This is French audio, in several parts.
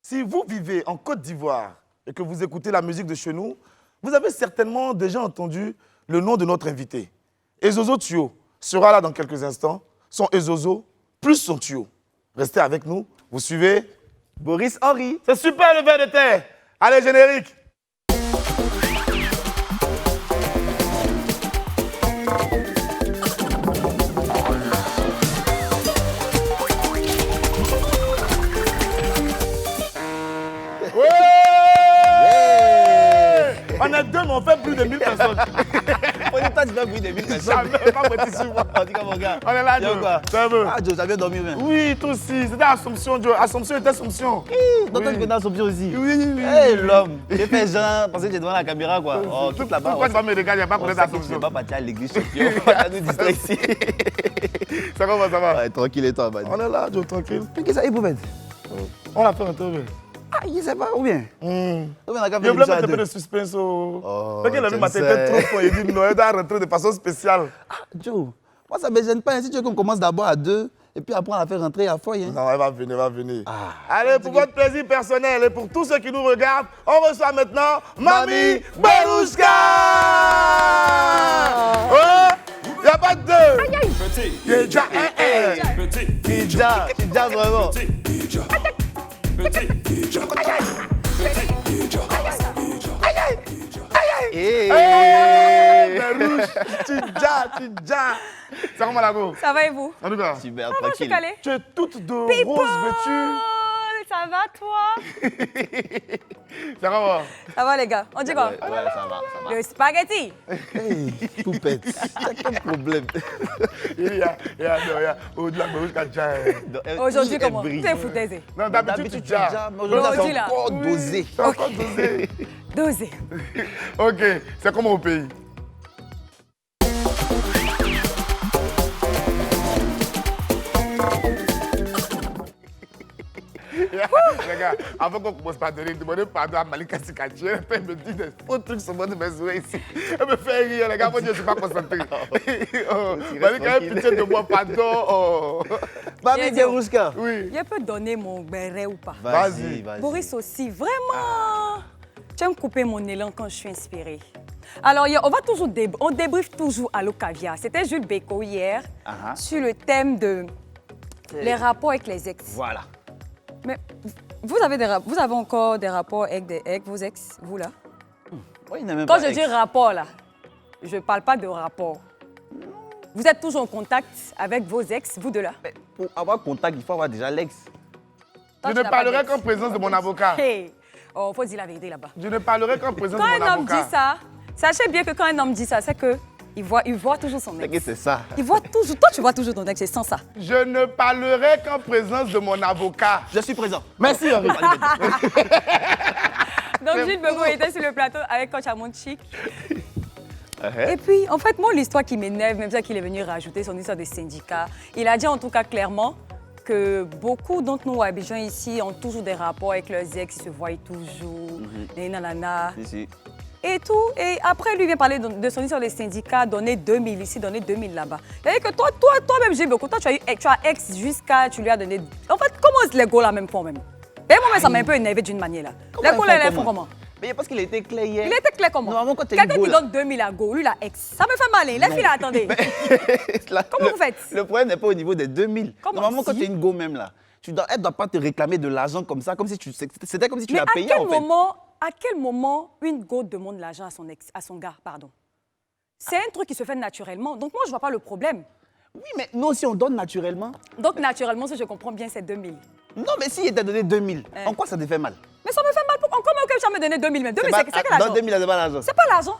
Si vous vivez en Côte d'Ivoire et que vous écoutez la musique de chez nous, vous avez certainement déjà entendu le nom de notre invité. Ezozo Tuyo sera là dans quelques instants. Son Ezozo plus son Tuyo. Restez avec nous, vous suivez Boris Henry. C'est super le verre de terre. Allez, générique. On est deux, mais on fait plus de 1000 personnes. On est pas déjà plus de 1000 personnes. Jamais, pas petit sur moi. En tout cas, mon gars. On est là, Joe. Ça veut. Ah, Joe, t'as bien dormi même. Oui, toi aussi. C'était Assomption, Joe. Assomption était Assomption. Donc, toi, tu connais Assomption aussi. Oui. Hey, l'homme. J'ai fait genre, parce que j'étais devant la caméra, quoi. Oh, toute là-bas. Pourquoi tu vas me regarder? Il n'y a pas connaître Assomption. Je ne vais pas partir à l'église. On va nous distraire ici. Ça va, ça va. Ouais, tranquille et toi, man. On est là, Joe, tranquille. Qu'est-ce que ça, Iboubed? On l'a fait un peu. Ah, il sait pas, ou bien? Ou bien on a qu'à il faire voulait l'émission à mettre un peu deux. de suspense. Oh, Parce qu'il a vu ma tête sais. trop fort. Il dit non, il doit rentrer de façon spéciale. Ah, Joe, moi, ça ne me gêne pas. Si tu veux qu'on commence d'abord à deux, et puis après, on la fait rentrer à foyer. Hein. Non, elle va venir, elle va venir. Ah. Allez, pour votre plaisir personnel et pour tous ceux qui nous regardent, on reçoit maintenant Mami Berouska. Il n'y a pas de deux. Petit, Déjà, petit, Tidja, vraiment. petit, Berouche, Tidja. Ça comment la go? Ça va et vous? En tout cas, Super, Ça va, je suis tranquille. calée. tu es toute de People, rose vêtue. ça va toi? Ça va? Ça va les gars? On dit quoi? Ouais, ça va. Le spaghetti. Hey, poupette, t'as quel problème? Il y a au-delà de Berouche Kadja. Aujourd'hui comment? Tu es foutaise. Non, d'habitude, tu déjà. mais aujourd'hui, Aujourd'hui, c'est là. encore dosé. C'est encore dosé. Dosé. Ok, c'est comme au pays. Les gars, avant qu'on commence par demander pardon à Malika Sikadji, elle me dit des faux trucs sur moi de mes oreilles ici. Elle me fait rire, les gars, moi je ne suis pas concentré. Oh, Malika, aie pitié de moi, pardon. Oh. Mami Berouska. Oui, Je peux donner mon béret ou pas? Vas-y. Boris aussi, vraiment. Tu aimes couper mon élan quand je suis inspirée. Alors, on va toujours on débriefe toujours à l'eau caviar. C'était Jules Bécaud hier sur le thème de les rapports avec les ex. Voilà. Mais vous avez encore des rapports avec vos ex, vous là? Moi, il n'a même Quand pas je dis ex. rapport là, je ne parle pas de rapport. Vous êtes toujours en contact avec vos ex, vous deux là? Mais pour avoir contact, il faut avoir déjà l'ex. Toi, je tu ne n'as pas parlerai d'ex. qu'en présence de mon avocat. Hey. Oh, faut dire la vérité là-bas. Je ne parlerai qu'en présence Quand de mon un homme avocat. dit ça, sachez bien que quand un homme dit ça, c'est que il voit toujours son C'est que ex. c'est ça. Il voit toujours, toi tu vois toujours ton ex, c'est sans ça. Je ne parlerai qu'en présence de mon avocat. Je suis présent. Merci, Henri. Donc Jules Bécaud était sur le plateau avec Coach Amonchik. Et puis, en fait, moi, l'histoire qui m'énerve, même ça qu'il est venu rajouter son histoire de syndicat, il a dit en tout cas clairement que beaucoup d'entre nous à Abidjan ici ont toujours des rapports avec leurs ex, ils se voient toujours, nanana, Ici. et tout. Et après, lui vient parler de son histoire des syndicats, donner 2000 ici, donner 2000 là-bas. C'est-à-dire que toi-même, Jules Bécaud, toi, tu as ex jusqu'à, tu lui as donné... En fait, comment les gars là même font même? Et moi, ça m'a un peu énervé d'une manière là. Comment Les gars là, ils font comment? Mais parce qu'il a été clair hier. Il était clair comment? Normalement, quand t'es Quelqu'un une qui go, là. donne 2000 à Go, lui la ex. Ça me fait mal, hein. Les filles là, attendez. Comment vous faites? Le problème n'est pas au niveau des 2000. Comment Normalement, quand si? tu es une go même là, elle ne doit pas te réclamer de l'argent comme ça, comme si c'était comme si tu Mais l'as à payé quel en fait. moment une Go demande l'argent à son ex, à son gars, pardon? C'est un truc qui se fait naturellement. Donc moi, je vois pas le problème. Oui, mais nous aussi on donne naturellement. Donc naturellement, si je comprends bien, c'est 2000. Non, mais s'il t'a donné 2000, en quoi ça te fait mal? Mais ça me fait mal. Comment que tu vas me donner 2000 même? 2000, c'est quel Dans argent? 2000, c'est pas l'argent. C'est pas l'argent.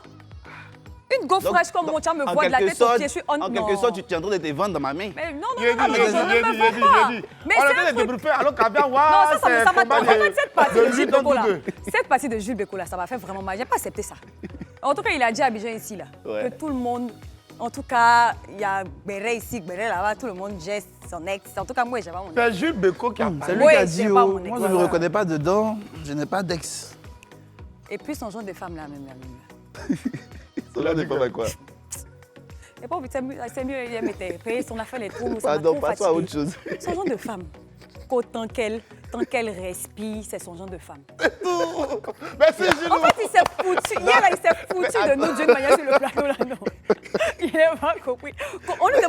Une Go Donc- fraîche comme moi, tu vas me en voir de la quelque tête aux sorte- pieds, je suis En quelque sorte, tu es en train de te vendre dans ma main. Mais non, Il est dit, non, il est dit, je il est ne dit, me il est dit, vends pas. il est dit. Mais On c'est a un fait des truc... débriefés alors qu'à bien, Non, ça c'est m'a combat en fait, cette partie de Jules Bécaud là, deux. cette partie de Jules Bécaud là, ça m'a fait vraiment mal. J'ai pas accepté ça. En tout cas, il a dit à Abidjan ici là, Ouais. que tout le monde, en tout cas, il y a Béret ici, Béret là-bas, tout le monde geste son ex. En tout cas, moi, j'avais mon ex. C'est Jules Bécaud qui a C'est parlé. lui Oui, qui a c'est dit, pas oh, mon ex. moi je ne me Voilà. reconnais pas dedans, je n'ai pas d'ex. Et puis son genre de femme là, même là. Cela n'est pas quoi. Et pas c'est mieux, il mettait payer son affaire les trous. Pardon, passons à autre chose. Son genre de femme, qu'autant qu'elle tant qu'elle respire, c'est son genre de femme. Merci, Gilou. En fait, il s'est foutu. Hier, là, il s'est foutu de nous d'une manière sur le plateau, là, non. Il n'a pas compris. Quand lui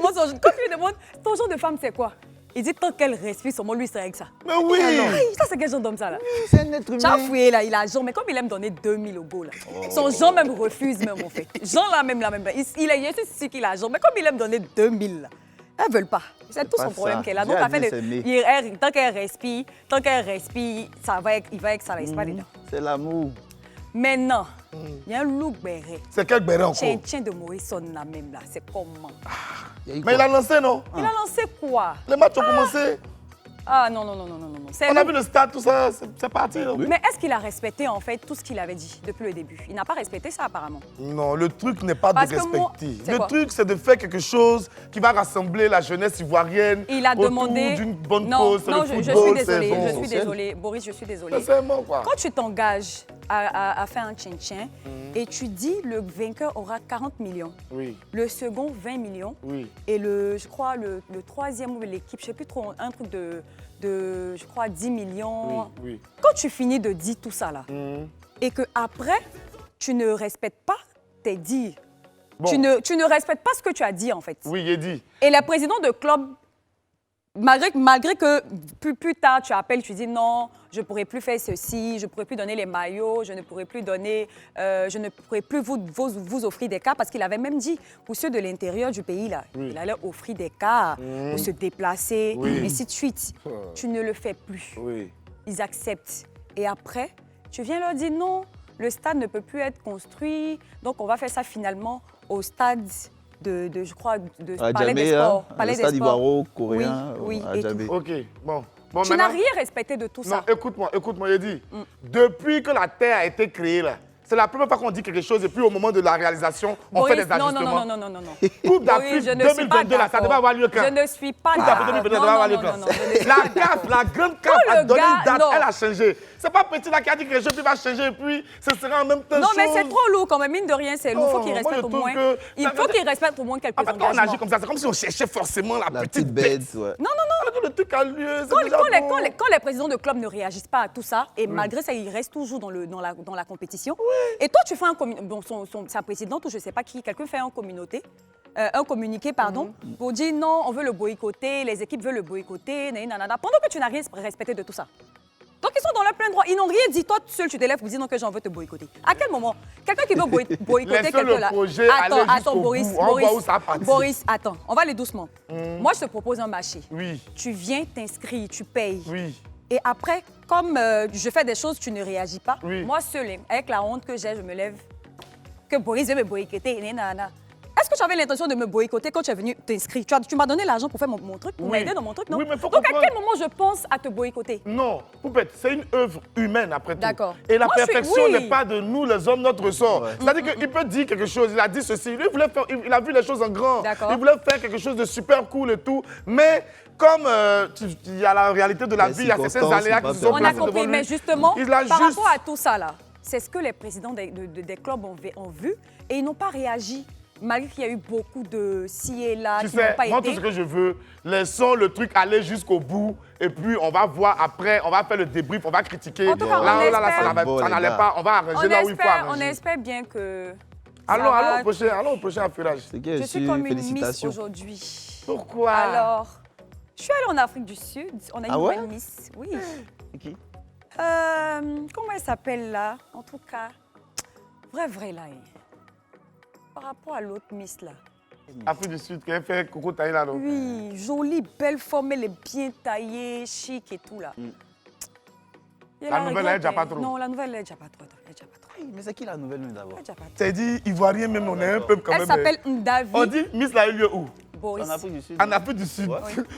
demande ton genre de femme, c'est quoi? Il dit tant qu'elle respire, seulement lui, c'est avec ça. Mais oui. Ça, c'est quel genre d'homme, ça, là? C'est un être Tu as humain. fouillé, là, il a Jean, mais comme il aime donner 2000 au go, là. Son Jean même refuse, même, en fait. Jean, là, même. Il est sûr qu'il a Jean, mais comme il aime donner 2000, là, elles ne veulent pas. C'est tout pas son problème ça. qu'elle a. Dieu Donc, a en fait, dit s'aimer. tant qu'elle respire, ça va avec ça, là, c'est pas dedans. C'est l'amour. Maintenant, il y a un look béret. C'est quel béret encore? Tiens de Maurice Son, là, même, là. C'est comment? Mais il a lancé, non? Il a lancé quoi? Les matchs ont commencé. Ah, non. C'est On a lui. vu le stade, tout ça, c'est parti. là. Mais est-ce qu'il a respecté, en fait, tout ce qu'il avait dit depuis le début? Il n'a pas respecté ça, apparemment. Non, le truc n'est pas Parce de que moi, respecter. c'est Le quoi? truc, c'est de faire quelque chose qui va rassembler la jeunesse ivoirienne Il a autour demandé. d'une bonne non, cause. non, le je football, suis désolée. c'est Je bon. suis désolée. Boris, je suis désolée. Sincèrement, quoi. Quand tu t'engages à faire un tchin-tchin et tu dis le vainqueur aura 40 millions, Oui, le second 20 millions oui. et je crois le troisième ou l'équipe, je ne sais plus trop, un truc de je crois 10 millions. Oui, Quand tu finis de dire tout ça là oui. et que après tu ne respectes pas tes dires, Bon. tu ne respectes pas ce que tu as dit en fait. Oui, il dit. Et les présidents de club, malgré que plus tard tu appelles, tu dis non, je ne pourrai plus faire ceci, je ne pourrai plus donner les maillots, je ne pourrai plus vous offrir des cars, parce qu'il avait même dit pour ceux de l'intérieur du pays, là, Oui. il allait offrir des cars pour se déplacer, Oui. et ainsi de suite. Tu ne le fais plus. Oui. Ils acceptent. Et après, tu viens leur dire non, le stade ne peut plus être construit, donc on va faire ça finalement au stade je crois, de À Palais des Djamé, hein, Sports. le stade ivoiro-coréen Oui, à et Djamé. Ok, bon. Tu n'as rien respecté de tout Non, ça. écoute-moi, il dit. Depuis que la Terre a été créée, là, c'est la première fois qu'on dit quelque chose et puis au moment de la réalisation, on Boris, fait des ajustements. non. Coupe d'Afrique Boris, je ne suis pas 2022, là, ça devait d'accord. avoir lieu quand? Je ne suis pas Coupe d'Afrique 2022, ça devait avoir lieu quand? La CAF, la grande CAF Quand a le donné gars- une date, non. elle a changé. C'est pas Petit là qui a dit quelque chose, puis va changer, et puis ce sera en même temps Non, mais chose. c'est trop lourd quand même, mine de rien, c'est lourd. Il faut Non, qu'il moi, respecte je au trouve moins. que- Il faut qu'il respecte au moins quelques Ah, parce qu'on engagements. agit comme ça, c'est comme si on cherchait forcément la La petite petite bête. bête, ouais. Non. Alors que le truc a lieu, c'est Quand, déjà quand les, bon. quand les- quand les présidents de club ne réagissent pas à tout ça, et malgré ça, ils restent toujours dans la compétition. Et toi, tu fais sa présidente, ou je ne sais pas qui, quelqu'un fait un communiqué, pour dire non, on veut le boycotter, les équipes veulent le boycotter, nanana, pendant que tu n'as rien respecté de tout ça. Donc, ils sont dans leur plein droit. Ils n'ont rien dit. Toi, tout seul, tu t'élèves pour dire non, que j'en veux te boycotter. À quel moment? Quelqu'un qui veut boycotter Laissez quelqu'un le là. projet aller jusqu'au Boris, bout. On voit où ça partit. Boris, attends, on va aller doucement. Moi, je te propose un marché. Oui, Tu viens, t'inscris, tu payes. oui. Et après, comme je fais des choses, tu ne réagis pas. Oui. Moi, seule, avec la honte que j'ai, je me lève. Que Boris veut me boycotter. Nanana. Est-ce que tu avais l'intention de me boycotter quand tu es venu t'inscrire? Tu m'as donné l'argent pour faire mon truc, pour Oui. m'aider dans mon truc, non? Oui, mais faut Donc, à comprendre. quel moment je pense à te boycotter? Non, Poupette, c'est une œuvre humaine après tout. D'accord. Et la Moi, je suis- perfection oui. n'est pas de nous, les hommes, notre ressort. C'est-à-dire qu'il peut dire quelque chose, il a dit ceci, lui, il a vu les choses en grand. D'accord. Il voulait faire quelque chose de super cool et tout. Mais comme il y a la réalité de la Les vie, il y a certains circonstances aléas sont qui se pas sont On a placés compris, devant mais lui. justement, Il a par juste- rapport à tout ça, là, c'est ce que les présidents des clubs ont vu et ils n'ont pas réagi, malgré qu'il y a eu beaucoup de ci et là Tu qui n'ont sais, pas moi, été. tout ce que je veux, laissons le truc aller jusqu'au bout et puis on va voir après, on va faire le débrief, on va critiquer. En tout cas, on là, espère- ça n'allait pas, on va arranger là où il faut On arranger. espère bien que. Allons, ça va. allons au prochain affûlage. C'est qui Je suis comme une Miss félicitations. aujourd'hui. Pourquoi? Alors, je suis allée en Afrique du Sud. On a une Ah ouais? nouvelle Miss. Oui. C'est qui? Comment elle s'appelle là? En tout cas, vrai là. Par rapport à l'autre Miss là. Afrique du Sud, qui a fait Coco Taï là, donc. Oui, jolie, belle forme, elle est bien taillée, chic et tout là. Et La nouvelle, elle est déjà regrette, pas trop. Non, la nouvelle, elle est déjà pas trop. Elle est déjà pas trop. Mais c'est qui la nouvelle même d'abord? Elle est déjà pas trop. C'est dit, Ivoirien même, on est un peuple quand Elle même. s'appelle Ndavi On dit Miss là a eu lieu où? Boris. En Afrique du Sud. En Afrique du Sud.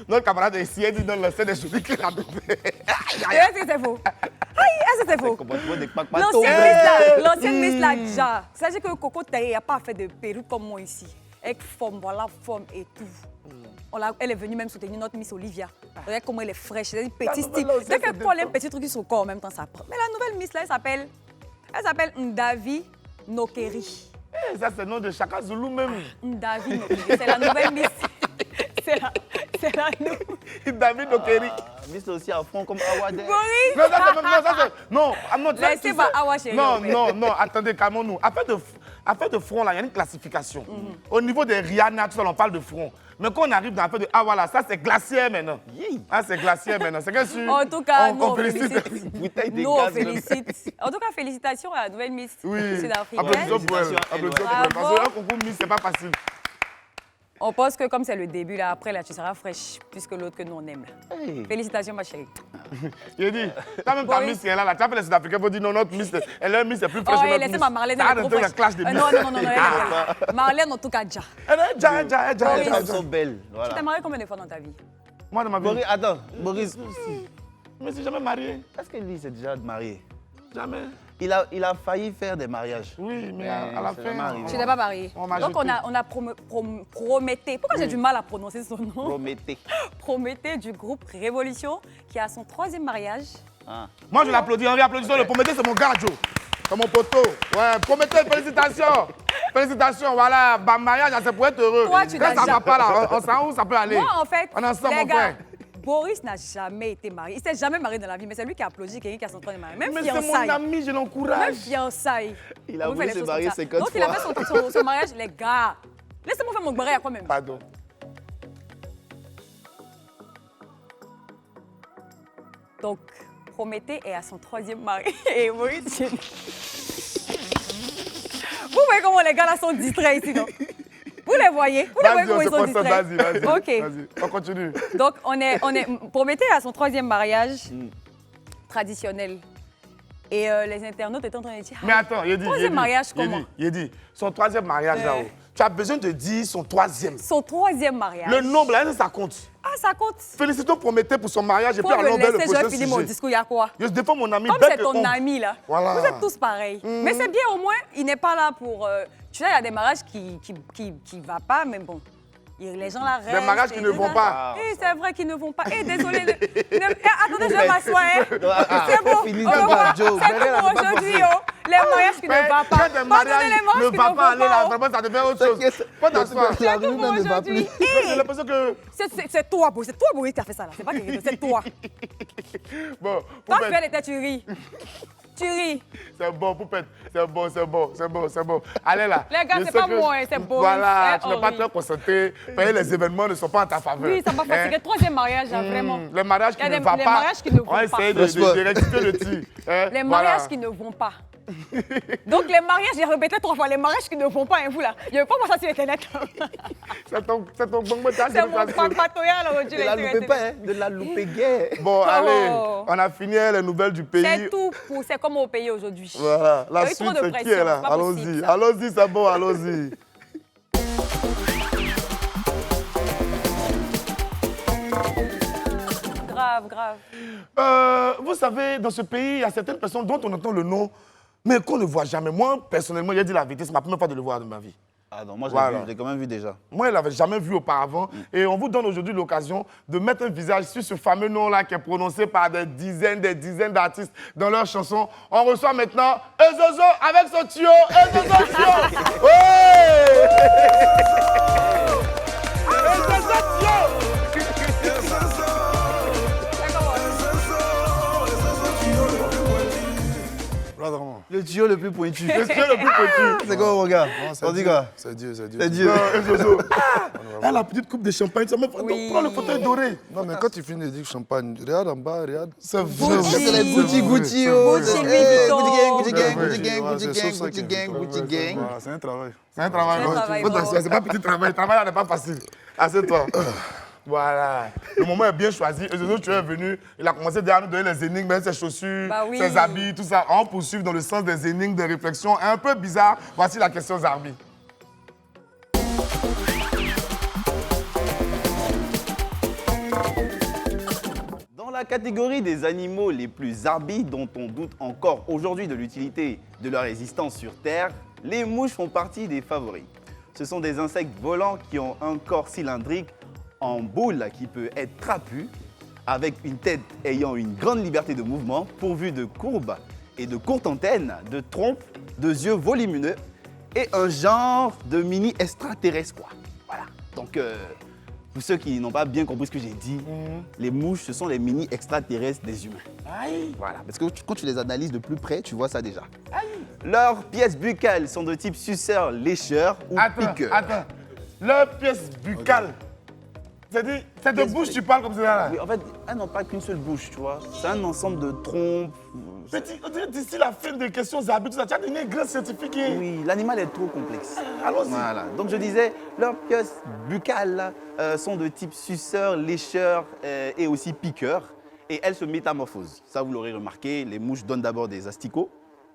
Notre camarade est ici, elle dit dans le sein des cheveux qu'il a donné. Est-ce que c'est faux? Aïe, est-ce que c'est faux? Comportement des kpakpatos. L'ancienne Miss là, déjà. C'est-à-dire que Coco Taï n'a pas fait de perruque comme moi ici. Avec forme, voilà, forme et tout. Elle est venue même soutenir notre Miss Olivia. Regarde comment elle est fraîche, c'est un petit style. nouvelle aussi, Dès qu'elle c'est colle un différent. petit truc sur son corps en même temps, ça prend. Mais la nouvelle Miss là, elle s'appelle Ndavi Nokeri. Ça, c'est le nom de Chaka Zulu même. Ndavi Nokeri, c'est la nouvelle Miss. C'est c'est là, nous. David Okeri. Miss aussi à fond comme Awade. Boris. Non, ça c'est. Non, non, tu sais, Laissez tu pas sais- Awa chérie. Non, non, non, attendez, calmons-nous. Affaire de front, là, il y a une classification. Au niveau des Rihanna, tout ça, on parle de front. Mais quand on arrive dans l'affaire de voilà, ça c'est glaciaire maintenant. Ah, c'est glaciaire maintenant. C'est que sûr. En tout cas, nous, on on félicite. Bouteille de Nous, on gaz. félicite. En tout cas, félicitations à la nouvelle Miss Oui, sud-africaine. applaudissons pour elle. Félicitations à elle, Applaudissons ouais. pour elle. Parce qu'un concours Miss, c'est pas facile. On pense que comme c'est le début, là, après, là, tu seras fraîche plus que l'autre que nous, on aime. Là. Hey. Félicitations, ma chérie. Il dit, t'as même ta Boris. Miss qui est là, tu as fait les Sud-Africains pour dire non, notre Miss, elle est Miss, c'est plus Oh, fraîche que et notre laissez Miss. ma Marlène, Ça elle a est trop un peu fraîche. la clash de Miss. Non. Marlène, en tout cas, déjà. Elle est déjà. Les Boris. femmes sont belles. Tu t'es Voilà. marié combien de fois dans ta vie? Moi, dans ma vie, Boris, attends, Boris, je me suis jamais marié. est-ce que lui s'est déjà marié? Jamais. Il a failli faire des mariages. Oui, mais Mais à la c'est fin. jamais arrivé. Tu n'es pas marié. On m'a Donc, jeté. on a Prométhée. Pourquoi j'ai du mal à prononcer son nom? Promettez. Prométhée du groupe Révolution, qui a son 3e mariage. Ah. Moi, je l'applaudis. Henri, applaudissons. Le Prométhée, c'est mon gars, Joe. C'est mon poteau. Ouais, Prométhée, félicitations. Félicitations. Voilà, bah, mariage, c'est pour être heureux. Toi, tu Quand n'as ça jamais- va pas, là, on sait où ça peut aller. Moi, en fait, On est ensemble, les mon gars, frère. Boris n'a jamais été marié. Il s'est jamais marié dans la vie, mais c'est lui qui a applaudi quelqu'un qui a son 3e mariage. Même Mais c'est fiançailles. mon ami, je l'encourage. Même fiançailles. Il a On fait voulu les se choses marier comme ça. 50 Donc, il a fois. fait son mariage, les gars. Laissez-moi faire mon barré à quoi même. Pardon. Donc, Prométhée est à son 3e mari. Et Boris, vous voyez comment les gars là sont distraits ici, non? Vous les voyez? Vous les voyez Vas-y, on comment se ils sont concentre. distraits? Vas-y. Ok. Vas-y, on continue. Donc, Prométhée à son 3e mariage traditionnel. Et les internautes étaient en train de dire. Mais attends, il dit. Troisième mariage, comment? Il dit, son 3e mariage là-haut. Tu as besoin de dire son 3e. Son 3e mariage. Le nombre là, ça compte. Ah, ça compte. Félicitons Prométhée pour son mariage et Faut puis allons me vers le laisser, je vais prochain finir mon sujet. discours, il y a quoi? Je défends mon ami. Comme bec c'est et ton ongle. ami là, Voilà. vous êtes tous pareils. Mais c'est bien au moins, il n'est pas là pour... tu sais, il y a des mariages qui vont pas, mais bon. Les gens là restent. Des mariages qui ne vont pas. Oui, c'est vrai qu'ils ne vont pas. Désolé. Attendez, je vais m'asseoir. C'est bon. Finis Au ta revoir. part, Joe. C'est Derrière, tout c'est pour pas aujourd'hui. possible. Oh. Les mariages qui ne vont pas. Quand un Pardonnez mariage les mariages ne qui va ne vont pas aller là, pas. vraiment, ça devient autre chose. Faut t'asseoir. La C'est tout réunion pour ne va plus. aujourd'hui. J'ai l'impression que... C'est toi, Boris. C'est toi, Boris, qui a fait ça là. C'est pas Kérédo, c'est toi. Bon, Quand tu Poupette, fais les têtes, tu ris. Tu ris. c'est bon, Poupette. C'est bon. Allez là. Les gars, Je c'est sais pas que- moi, hein, c'est Boris, Voilà, c'est tu n'es pas Henri. très concentré. Les événements ne sont pas en ta faveur. Oui, ça m'a fatigué. 3e mariage, là, vraiment. Les mariages Il y qui a ne vont les pas. mariages qui ne vont On va pas. essayer Laisse-moi. de rectifier le tir. Hein, Les voilà. mariages qui ne vont pas. Donc, les mariages, j'ai répété 3 fois, les mariages qui ne vont pas, hein, vous là. Je ne vais pas voir ça sur Internet. C'est ton bon mot. C'est mon patoyal aujourd'hui. Ne la loupez pas, hein. Ne la loupez guère. Bon, allez, Oh. on a fini les nouvelles du pays. C'est tout pour. C'est comme au pays aujourd'hui. Voilà, Il y a la eu trop suite, de c'est qui pression, est là? c'est pas possible, Allons-y, ça. allons-y, c'est bon, allons-y. Grave. Vous savez, dans ce pays, il y a certaines personnes dont on entend le nom, mais qu'on ne voit jamais. Moi, personnellement, j'ai dit la vérité, c'est ma première fois de le voir de ma vie. Ah non, moi Voilà. je l'ai quand même vu déjà. Moi, je ne l'avais jamais vu auparavant. Et on vous donne aujourd'hui l'occasion de mettre un visage sur ce fameux nom-là qui est prononcé par des dizaines d'artistes dans leurs chansons. On reçoit maintenant Ezozo avec son tuyau. Ezozo tuyau. Ouais. Ezozo tuyau. Le tuyau le plus pointu. Le tuyau le plus petit. C'est quoi, mon gars? On dit quoi? C'est Dieu. C'est Dieu. Non, Ezozo. Ah, la petite coupe de champagne, ça me fait Oui. prends le fauteuil doré. Non, mais quand tu finis de dire champagne, regarde en bas, regarde. C'est vrai. C'est les Gucci, Gucci, Gucci, Louis Gucci Vuitton. gang. Voilà, c'est un travail. C'est un travail. C'est un travail, Faut bon. t'asseoir, c'est pas petit travail. Le travail là n'est pas facile. Assieds-toi. Voilà. Le moment est bien choisi. Ezozo, tu es venu. Il a commencé déjà à nous donner les énigmes, ses chaussures, Bah oui. ses habits, tout ça. On poursuit dans le sens des énigmes, des réflexions un peu bizarres. Voici la question Zarbi. Dans la catégorie des animaux les plus arbis dont on doute encore aujourd'hui de l'utilité de leur existence sur Terre, les mouches font partie des favoris. Ce sont des insectes volants qui ont un corps cylindrique en boule qui peut être trapu, avec une tête ayant une grande liberté de mouvement, pourvue de courbes et de courtes antennes, de trompes, de yeux volumineux et un genre de mini extraterrestre, quoi. Voilà. Donc, pour ceux qui n'ont pas bien compris ce que j'ai dit, les mouches, ce sont les mini extraterrestres des humains. Aïe. Voilà, parce que quand tu les analyses de plus près, tu vois ça déjà. Leurs pièces buccales sont de type suceur, lécheur ou piqueur. Attends. Leur pièce buccale. C'est-à-dire, c'est de bouche tu parles comme ça là. Oui, en fait, elles n'ont pas qu'une seule bouche, tu vois. C'est un ensemble de trompes. Petit, on dirait d'ici la fin de questions Zabi, tout ça, tu as donné un grand scientifique. Oui, l'animal est trop complexe. Allons-y. Voilà. Donc je disais, leurs pièces buccales sont de type suceur, lécheur et aussi piqueur. Et elles se métamorphosent. Ça, vous l'aurez remarqué, les mouches donnent d'abord des asticots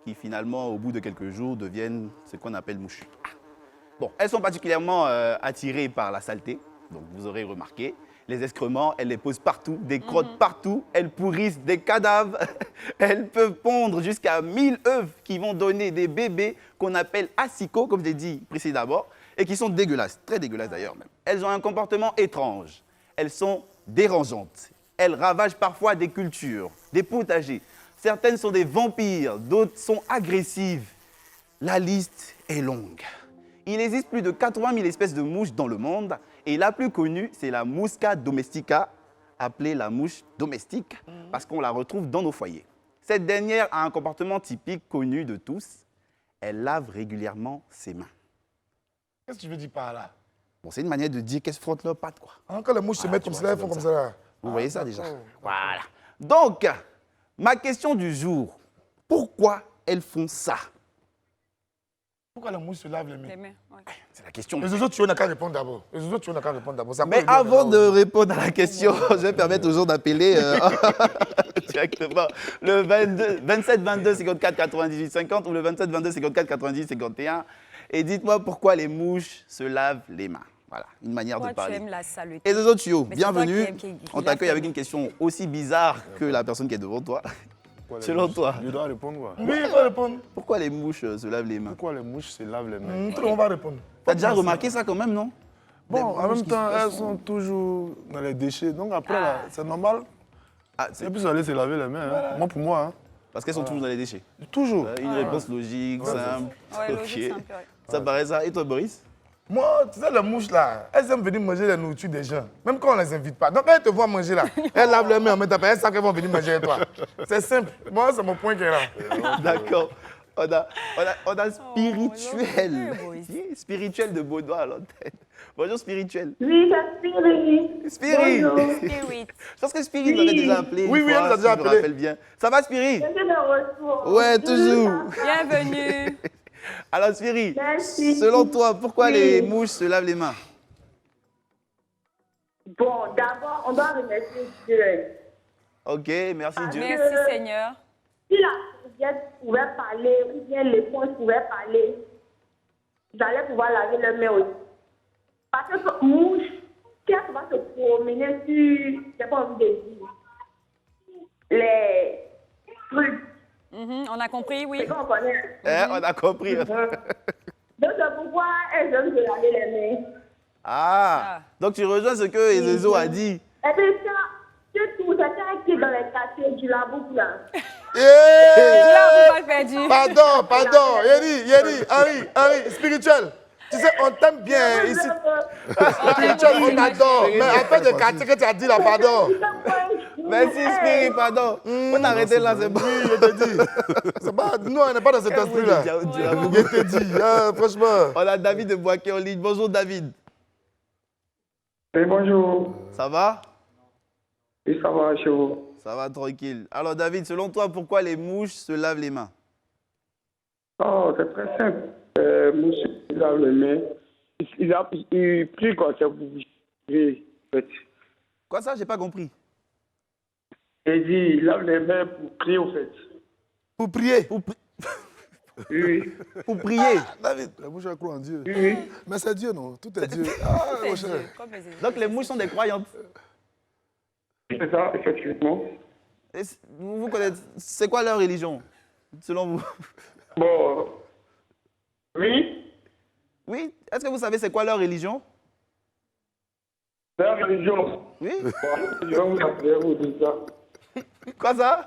qui finalement, au bout de quelques jours, deviennent ce qu'on appelle mouches. Bon, elles sont particulièrement attirées par la saleté. Donc vous aurez remarqué, les excréments, elles les posent partout, des crottes partout, elles pourrissent des cadavres, elles peuvent pondre jusqu'à 1000 œufs qui vont donner des bébés qu'on appelle asticots, comme j'ai dit précédemment, et qui sont dégueulasses, très dégueulasses d'ailleurs même. Elles ont un comportement étrange, elles sont dérangeantes, elles ravagent parfois des cultures, des potagers. Certaines sont des vampires, d'autres sont agressives. La liste est longue. Il existe plus de 80 000 espèces de mouches dans le monde et la plus connue, c'est la Musca domestica, appelée la mouche domestique, parce qu'on la retrouve dans nos foyers. Cette dernière a un comportement typique connu de tous. Elle lave régulièrement ses mains. Qu'est-ce que tu veux dire par là? Bon, c'est une manière de dire qu'elle se frotte leurs pattes, quoi. Quand les mouches se mettent comme ça, elles font comme ça là. Vous voyez ça déjà? Voilà. Donc, ma question du jour, pourquoi elles font ça? Pourquoi la mouche se lave les mains? Les mains, ouais. C'est la question. Les autres, tu n'as qu'à répondre d'abord. Ça Mais peut avant aider, de répondre à la question, je vais permettre aux gens d'appeler directement le 27 22 54 98 50 ou le 27 22 54 98 51 et dites-moi pourquoi les mouches se lavent les mains. Voilà, une manière Toi, de parler. tu aimes la saleté. Et Zozo Tuyau, Mais c'est toi bienvenue. qui aimes qui On lave t'accueille tes avec mains. une question aussi bizarre que la personne qui est devant toi. Selon toi, Je dois répondre quoi? Oui, il faut répondre. pourquoi les mouches se lavent les mains? Pourquoi les mouches se lavent les mains? Tout le monde va répondre. T'as déjà remarqué ça quand même, non? Bon, Les en mouches même qui temps, se elles font- sont toujours dans les déchets. Donc après, là, c'est normal. Ah, c'est Et puis, aller se laver les mains. Hein. Moi, pour moi, parce qu'elles sont toujours dans les déchets. toujours. Une réponse logique, simple. Ouais, logique, Ok. simple, ouais. Ça paraît ça. Et toi, Boris? Moi, tu sais, les mouches là, elles aiment venir manger la nourriture des gens, même quand on ne les invite pas. Donc, quand elles te voient manger là, elles lavent leurs mains en mettant elles savent qu'elles vont venir manger avec toi. C'est simple. Moi, c'est mon point qui est là. D'accord. On a spirituel. Oh, Boris. Spirituel de Baudouin à l'antenne. Bonjour, spirituel. Oui, c'est Spirit. Spirit. Bonjour. Spirit. Je pense que Spirit nous avait déjà appelé. Oui, une oui, fois, elle nous a déjà si je me appelé. rappelle bien. Ça va, Spirit? Je suis de retour. Ouais, toujours. Bienvenue. Alors, Spirit, Merci. selon toi, pourquoi Oui. les mouches se lavent les mains? Bon, d'abord, on doit remercier Dieu. Ok, merci Dieu. Merci Seigneur. Si la serviette pouvait parler, ou bien l'éponge pouvait parler, j'allais pouvoir laver les mains aussi. Parce que mouche, qu'est-ce va se promener sur, j'ai pas envie de dire, les trucs, On a compris, oui. c'est qu'on connaît. On a compris. Donc, c'est pourquoi elles aiment se laver les mains. Ah, donc tu rejoins ce que Ezezo a dit. Et puis ça, c'est tout, c'est ça qui est dans les quartiers du Labouc là. Là, on va perdu. Pardon. Yeri, Harry, spirituel. Tu sais, on t'aime bien ici. Spirituel, on adore. Mais après de quartier que tu as dit là, pardon. Merci Spirit, pardon. On arrêter là, c'est bon. Oui, je te dis. C'est pas, nous, on n'est pas dans cet esprit-là. Je te dis, franchement. On a David de Boaké en ligne. Bonjour David. Oui, bonjour. Ça va? Oui, ça va chez vous? Ça va tranquille. Alors David, selon toi, pourquoi les mouches se lavent les mains? Oh, c'est très simple. Monsieur, il lave les mains. Il prie quoi, c'est pour prier, en fait. Quoi ça? J'ai pas compris. Il dit, il lave les mains pour prier, en fait. Pour prier. Oui, Pour prier. David, la mouche, elle croit en Dieu. oui. Mais c'est Dieu, non? Tout est Dieu. Ah, mon cher. Comme les autres. Donc les mouches sont des croyantes. C'est ça, effectivement. Et vous connaissez, c'est quoi leur religion, selon vous? Bon, oui, Oui? Est-ce que vous savez c'est quoi leur religion? la religion. Oui? Bon, je vais vous appeler, vous dire ça. Quoi ça?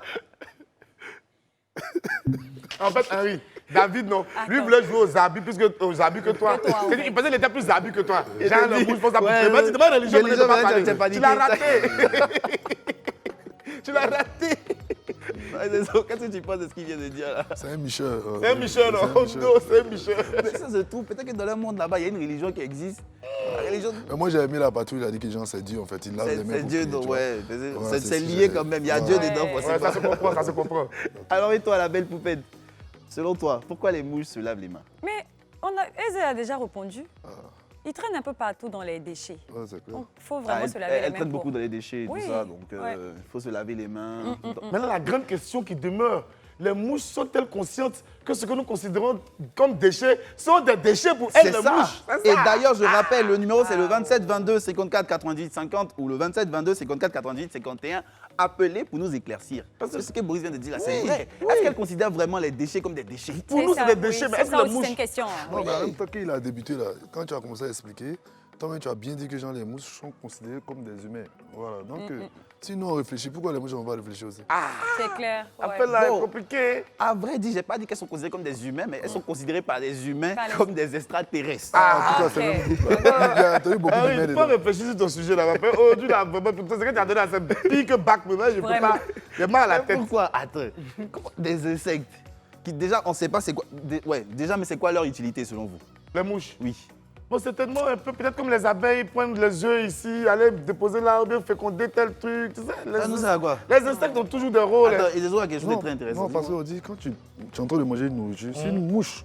En fait, Henri, David, non. Lui, il Attends. voulait jouer aux habits plus que, aux habits que toi. Que toi, en C'est-à-dire, fait. il pensait qu'il était plus habits que toi. Et Genre, t'as le dit- mouche, pense à Ouais, bouffer. Mais tu te demandes religion, mais religion, tu pas mais parler. t'as paniqué. Tu l'as raté. Tu l'as raté. Ouais, désolé, qu'est-ce que tu penses de ce qu'il vient de dire là? C'est un Michel. C'est un Michel, non. Non, c'est un Michel. Mais ça se trouve, peut-être que dans le monde là-bas, il y a une religion qui existe. La religion, Mais moi, j'ai aimé la patrouille, il a dit que genre, c'est Dieu en fait. Il lave les mains. c'est pour Dieu, prier, donc tu vois. ouais. Ouais, C'est c'est lié ça. quand même, il y a Ouais. Dieu dedans, Ouais, forcément. ça se comprend, ça se comprend. Alors, et toi, la belle poupette, selon toi, pourquoi les mouches se lavent les mains? Mais Eze a déjà répondu. Il traîne un peu partout dans les déchets. Ouais, c'est clair. Donc, il faut vraiment se laver Elle les mains. traîne pour- beaucoup dans les déchets et Oui, tout ça, donc il ouais. faut se laver les mains. Maintenant, la grande question qui demeure, les mouches sont-elles conscientes que ce que nous considérons comme déchets sont des déchets pour elles, C'est les ça. mouches? C'est Et ça. d'ailleurs, je rappelle, le numéro c'est le 27 22 54 88 50 ou le 27 22 54 88 51. Appelez pour nous éclaircir. Parce que ce que Boris vient de dire là, c'est vrai. Est-ce qu'elle considère vraiment les déchets comme des déchets? Pour nous, c'est ça, des oui, déchets, mais c'est est-ce ça que les aussi, c'est une mouches... question. Non, mais en même temps qu'il a débuté là, quand tu as commencé à expliquer, toi-même tu as bien dit que genre, les mouches sont considérées comme des humains. Voilà. Donc, si nous on réfléchit, pourquoi les mouches vont pas réfléchir aussi? C'est clair. ouais. Appelle là, Bon. est compliqué. À vrai dire, j'ai pas dit qu'elles sont considérées comme des humains, mais elles sont considérées par les humains Par les- comme des extraterrestres. En tout cas, ok. c'est le même groupe là. Il y a t'as eu beaucoup Ah de oui, mères il faut dedans. réfléchir sur ton sujet là. Aujourd'hui, là, vraiment, tout ce que tu as donné à cette pique bac, maintenant, je peux Vraiment. pas. J'ai mal à la Mais tête. pourquoi? Attends. Comment des insectes qui déjà, on sait pas c'est quoi. Ouais, déjà, mais c'est quoi leur utilité selon vous? Les mouches. Oui. Bon, c'est tellement un peu, peut-être comme les abeilles, prendre les œufs ici, aller déposer là, ou bien féconder tel truc, tu sais. Ça nous sert à quoi? Les insectes ont toujours des rôles. Attends, et les autres, quelque chose de Non, très intéressant. non, parce qu'on dit, quand tu es en train de manger une nourriture, si une mouche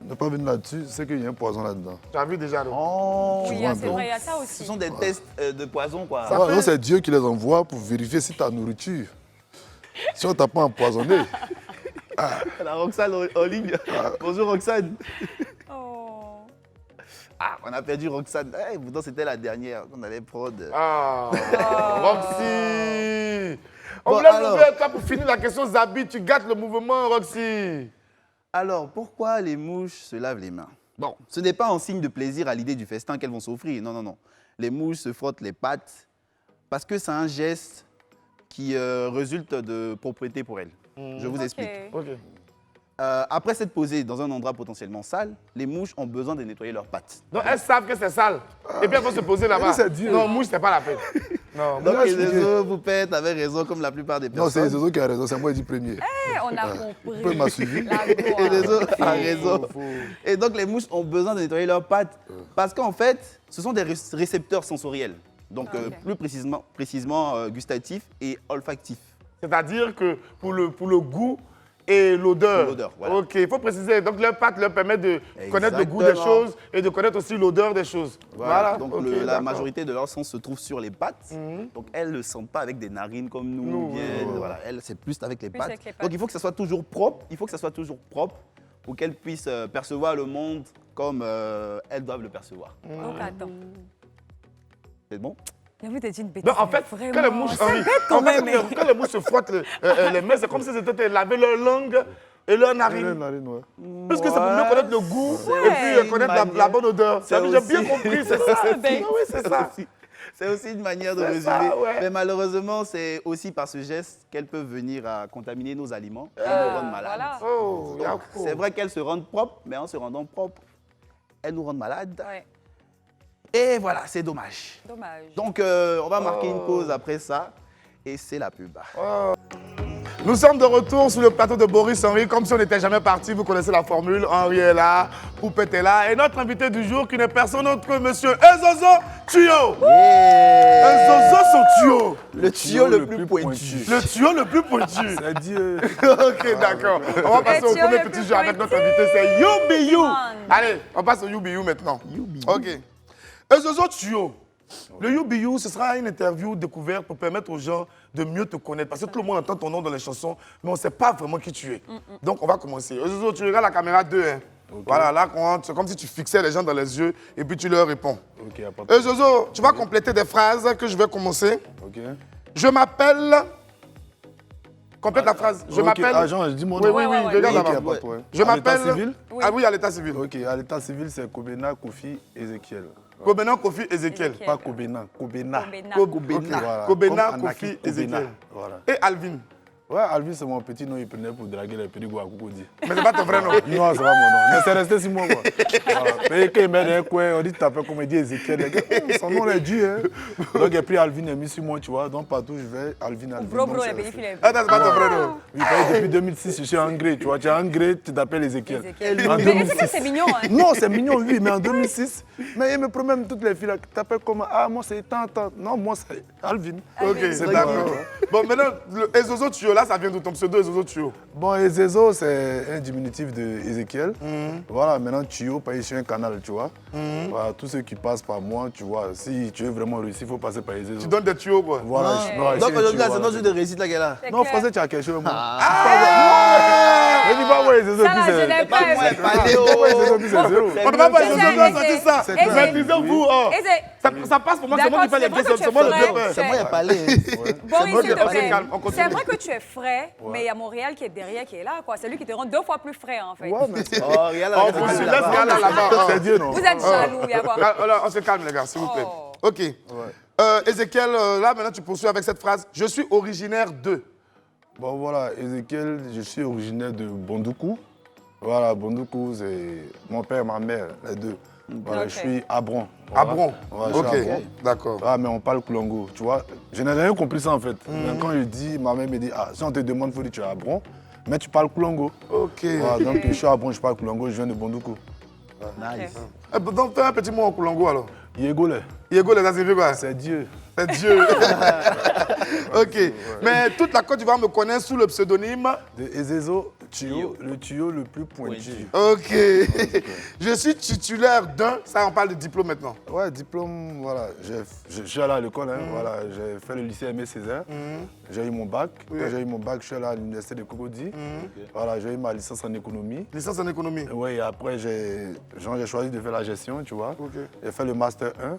n'est pas venue là-dessus, c'est qu'il y a un poison là-dedans. Tu as vu déjà, non? Oh, Oui, vois un c'est peu. vrai, il y a ça aussi. ce sont des tests de poison, quoi. Ouais, donc c'est Dieu qui les envoie pour vérifier si ta nourriture, si on t'a pas empoisonné. La Roxane en ligne. Bonjour Roxane. Oh. Ah, on a perdu Roxane. Pourtant, c'était la dernière qu'on allait prod. Ah, Roxy. On Bon, voulait alors. trouver toi pour finir la question Zabi, tu gâtes le mouvement, Roxy. Alors, pourquoi les mouches se lavent les mains? Bon, ce n'est pas un signe de plaisir à l'idée du festin qu'elles vont s'offrir. Non, non, non. Les mouches se frottent les pattes parce que c'est un geste qui résulte de propreté pour elles. Je vous explique. Ok. Ok. Après s'être posées dans un endroit potentiellement sale, les mouches ont besoin de nettoyer leurs pattes. Donc elles savent que c'est sale. Et puis elles vont se poser là-bas. Mais c'est Dieu. Non, mouche, c'est pas la peine. Non, Donc Moi, les je suis oiseaux, vous pètes, avez raison comme la plupart des Non, c'est personnes. les autres qui ont raison, c'est moi qui dis premier. Eh, on a compris. Peu m'a suivi. La Et gloire. les autres ont raison. Faut- Et donc les mouches ont besoin de nettoyer leurs pattes parce qu'en fait, ce sont des récepteurs sensoriels. Donc Ah, ok. plus précisément gustatifs et olfactifs. c'est-à-dire que pour le goût et l'odeur. Pour l'odeur, voilà. Ok, il faut préciser. Donc leurs pattes leur permettent de connaître le goût des Exactement. choses et de connaître aussi l'odeur des choses. Voilà. Donc Ok, la d'accord. majorité de leur sens se trouve sur les pattes. Donc elles ne le sentent pas avec des narines comme nous. Nous, bien, ouais, ouais. voilà, elles, c'est plus avec les Plus pattes. avec les pattes. Donc il faut que ça soit toujours propre. Il faut que ça soit toujours propre pour qu'elles puissent percevoir le monde comme elles doivent le percevoir. Donc attends. C'est bon? J'ai envie de dire une bêtise. Donc en fait, vraiment. quand les mouches, C'est Henri, bête quand en fait, même. hein. quand les mouches se frottent les mains, c'est comme si c'était laver leur langue et leur Les narine. narines, ouais. Parce que c'est pour mieux connaître le goût Ouais. et puis connaître la bonne odeur. C'est J'ai bien aussi- compris, c'est ça. C'est bête. Ah oui, c'est ça. C'est aussi une manière de C'est résumer. ça, ouais. Mais malheureusement, c'est aussi par ce geste qu'elles peuvent venir à contaminer nos aliments et Ah, nous rendre malades. voilà. Oh, Donc, Yako. c'est vrai qu'elles se rendent propres, mais en se rendant propres, elles nous rendent malades. Ouais, Et voilà, c'est dommage. dommage. Donc, on va marquer une pause après ça. Et c'est la pub. Nous sommes de retour sur le plateau de Boris Henry, comme si on n'était jamais parti. Vous connaissez la formule. Henry est là, Poupette est là. Et notre invité du jour, qui n'est personne autre que monsieur Ezozo Tuyau. Ezozo, son tuyau. Le tuyau le plus pointu. Le tuyau le plus pointu. C'est Dieu. Ok, d'accord. On va passer au tuyau premier le petit plus jeu avec pointu. notre invité, c'est You Be You. Come on. Allez, on passe au You Be You maintenant. Ok. Ezozo Tuyau. Le You Be You, ce sera une interview découverte pour permettre aux gens de mieux te connaître. Parce que tout le monde entend ton nom dans les chansons, mais on ne sait pas vraiment qui tu es. Donc, on va commencer. Ezozo, tu regardes la caméra 2. Hein. Voilà, là, c'est comme si tu fixais les gens dans les yeux et puis tu leur réponds. Ok, y a pas de Ezozo, tu vas compléter des phrases que je vais commencer. Ok. Je m'appelle... Complète la phrase. Je Ok, m'appelle... agent, je dis mon Oui, nom. oui, oui, ouais, regarde Ok, y là-bas. a pas de problème. Je À l'état m'appelle... civil? Oui. Ah oui, à l'état civil. Ok, à l'état civil, c'est Kobena, Kofi, Ezekiel. Kobena, Kofi, Ezekiel. Ezekiel. Pas Kobena, Kobena. Kobena. Kobena, Voilà. Kobena, Comme Kofi, Anakin, Ezekiel. Kobena. Voilà. Et Alvin. Ouais, Alvin, c'est mon petit nom, il prenait pour draguer les petits Guacoukodi. Mais c'est pas ton vrai nom. Non, c'est pas mon nom. Mais c'est resté 6 mois, quoi. Voilà. Mais quand il met un coin, on dit tu t'appelles comme il dit Ezekiel. Les gars, son nom est Dieu, hein. Donc, et puis Alvin est mis sur moi, tu vois. Donc, partout où je vais, Alvin. Bro, Donc, bro, c'est les resté. pays Attends, c'est pas ton vrai nom. Oui, depuis 2006, je suis anglais, tu vois. Tu es anglais, tu t'appelles Ezekiel. Ezekiel. En Mais 2006. Ezekiel, c'est mignon, hein. Non, c'est mignon, oui, mais en 2006, mais il me promet même toutes les filles là, tu t'appelles comment? Ah, moi c'est tant. Non, moi c'est Alvin. Ok, C'est d'accord. ouais. Bon, maintenant, le Ezozo Tuyo, là, ça vient de ton pseudo Ezozo Tuyo. Bon, Ezezo, c'est un diminutif de Ezekiel. Voilà, maintenant Tuyo, parce que je suis un canal, tu vois. Voilà, tous ceux qui passent par moi, tu vois, si tu veux vraiment réussir, il faut passer par Ezezo. Tu donnes des tuyaux, quoi. Voilà, Ah. non, Donc ici, aujourd'hui, tu c'est vois, notre jour de réussite là qu'elle a. C'est non, clair. français, tu as quelque chose, moi. Ah. Mais dis pas moi, Ezezo, Ça, puis là, je c'est. n'ai Pas moi, pas. Paléo. Pas moi, Ezezo, puis c'est zéro. On ne va pas Eze, Ezozo, on a Eze, sorti ça. c'est clair. Maîtrisez-vous. Oh. Ça passe pour moi, c'est moi qui fais les D'accord, questions, c'est moi le c'est vieux vrai. père. C'est moi qui ai parlé. Boris, moi s'il qui- te on se plaît. calme, on continue. C'est vrai que tu es frais, mais il y a Montréal qui est derrière, qui est là, quoi. C'est lui qui te rend 2 fois plus frais, en fait. Ouais, mais Oh, regarde On là. poursuit, laisse Gala là-bas. c'est Dieu, non? Vous êtes jaloux, il y a quoi? Alors, on se calme, les gars, s'il vous plaît. Oh. Ok. Ézéchiel, là, maintenant, tu poursuis avec cette phrase. Je suis originaire de. Bon voilà, Ezekiel, je suis originaire de Bondoukou. Voilà, Bondoukou, c'est mon père, ma mère, les deux. Voilà, Ok. je suis Abron. Abron. Voilà, je Ok, suis Abron. d'accord. Ah, mais on parle Koulongo, tu vois. Je n'ai rien compris ça en fait. Mais quand je dis, ma mère me dit, ah, si on te demande, il faut dire tu es Abron, mais tu parles Koulongo. Ok. Voilà, donc je suis Abron, je parle Koulongo, je viens de Bondoukou. Nice. Donc, fais un petit mot en Koulongo, alors. Yegole, Yego, les Azévies, quoi. c'est Dieu. C'est Dieu. Ok. Mais toute la Côte d'Ivoire me connaît sous le pseudonyme. De Ezezo, le tuyau le plus pointu. Ok. Je suis titulaire d'un. Ça, on parle de diplôme maintenant. Ouais, diplôme, voilà. Je suis allé à l'école, hein, voilà. J'ai fait le lycée Aimé Césaire. J'ai eu mon bac. Quand j'ai eu mon bac, je suis allé à l'université de Cocody. Voilà, j'ai eu ma licence en économie. Licence en économie. Ouais, et après, j'ai choisi de faire la gestion, tu vois. Ok. J'ai fait le master 1.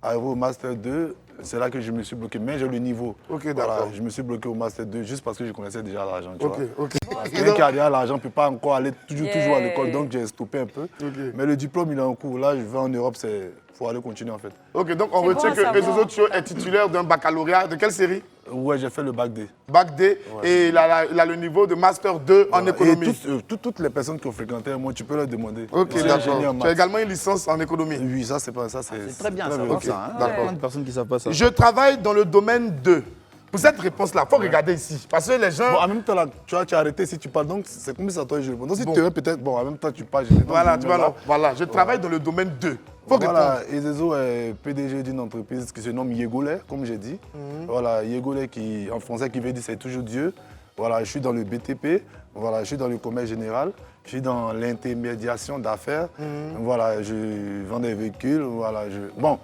Arrivé au master 2, c'est là que je me suis bloqué. Mais j'ai le niveau. Ok, Voilà, d'accord. je me suis bloqué au master 2 juste parce que je connaissais déjà l'argent, tu Ok, vois. ok. Quelqu'un qui a déjà l'argent ne peut pas encore aller toujours à l'école, Yeah. donc j'ai stoppé un peu. Mais le diplôme, il est en cours. Là, je vais en Europe, il faut aller continuer en fait. Ok, donc on C'est retient bon à que savoir. Ezozo Tuyo est titulaire d'un baccalauréat. De quelle série? Ouais, j'ai fait le bac D. Bac D. Et il a le niveau de Master 2 en Voilà. économie. Et toutes les personnes qui ont fréquenté moi, tu peux leur demander. Ok, Je suis ingénieur en d'accord. Tu as maths. également une licence en économie. Oui, ça, c'est pas ça. C'est très bien à très savoir bien. ça. Hein. D'accord. Plein de personnes qui ne savent pas ça. Je travaille dans le domaine de. Pour cette réponse-là, il faut regarder ici. Parce que les gens. Bon, en même temps, là, tu as arrêté si tu parles, donc c'est comme ça, toi, je réponds. Donc, si Bon. tu veux peut-être, bon, en même temps, tu parles. je réponds, Voilà, je tu vois, là. non. Voilà, je travaille dans le domaine de. Faut Voilà, répondre. Ezezo est PDG d'une entreprise qui se nomme Yegole, comme j'ai dit. Voilà, Yegole, qui, en français, qui veut dire c'est toujours Dieu. Voilà, je suis dans le BTP, voilà, je suis dans le commerce général, je suis dans l'intermédiation d'affaires. Voilà, je vends des véhicules, voilà. Bon,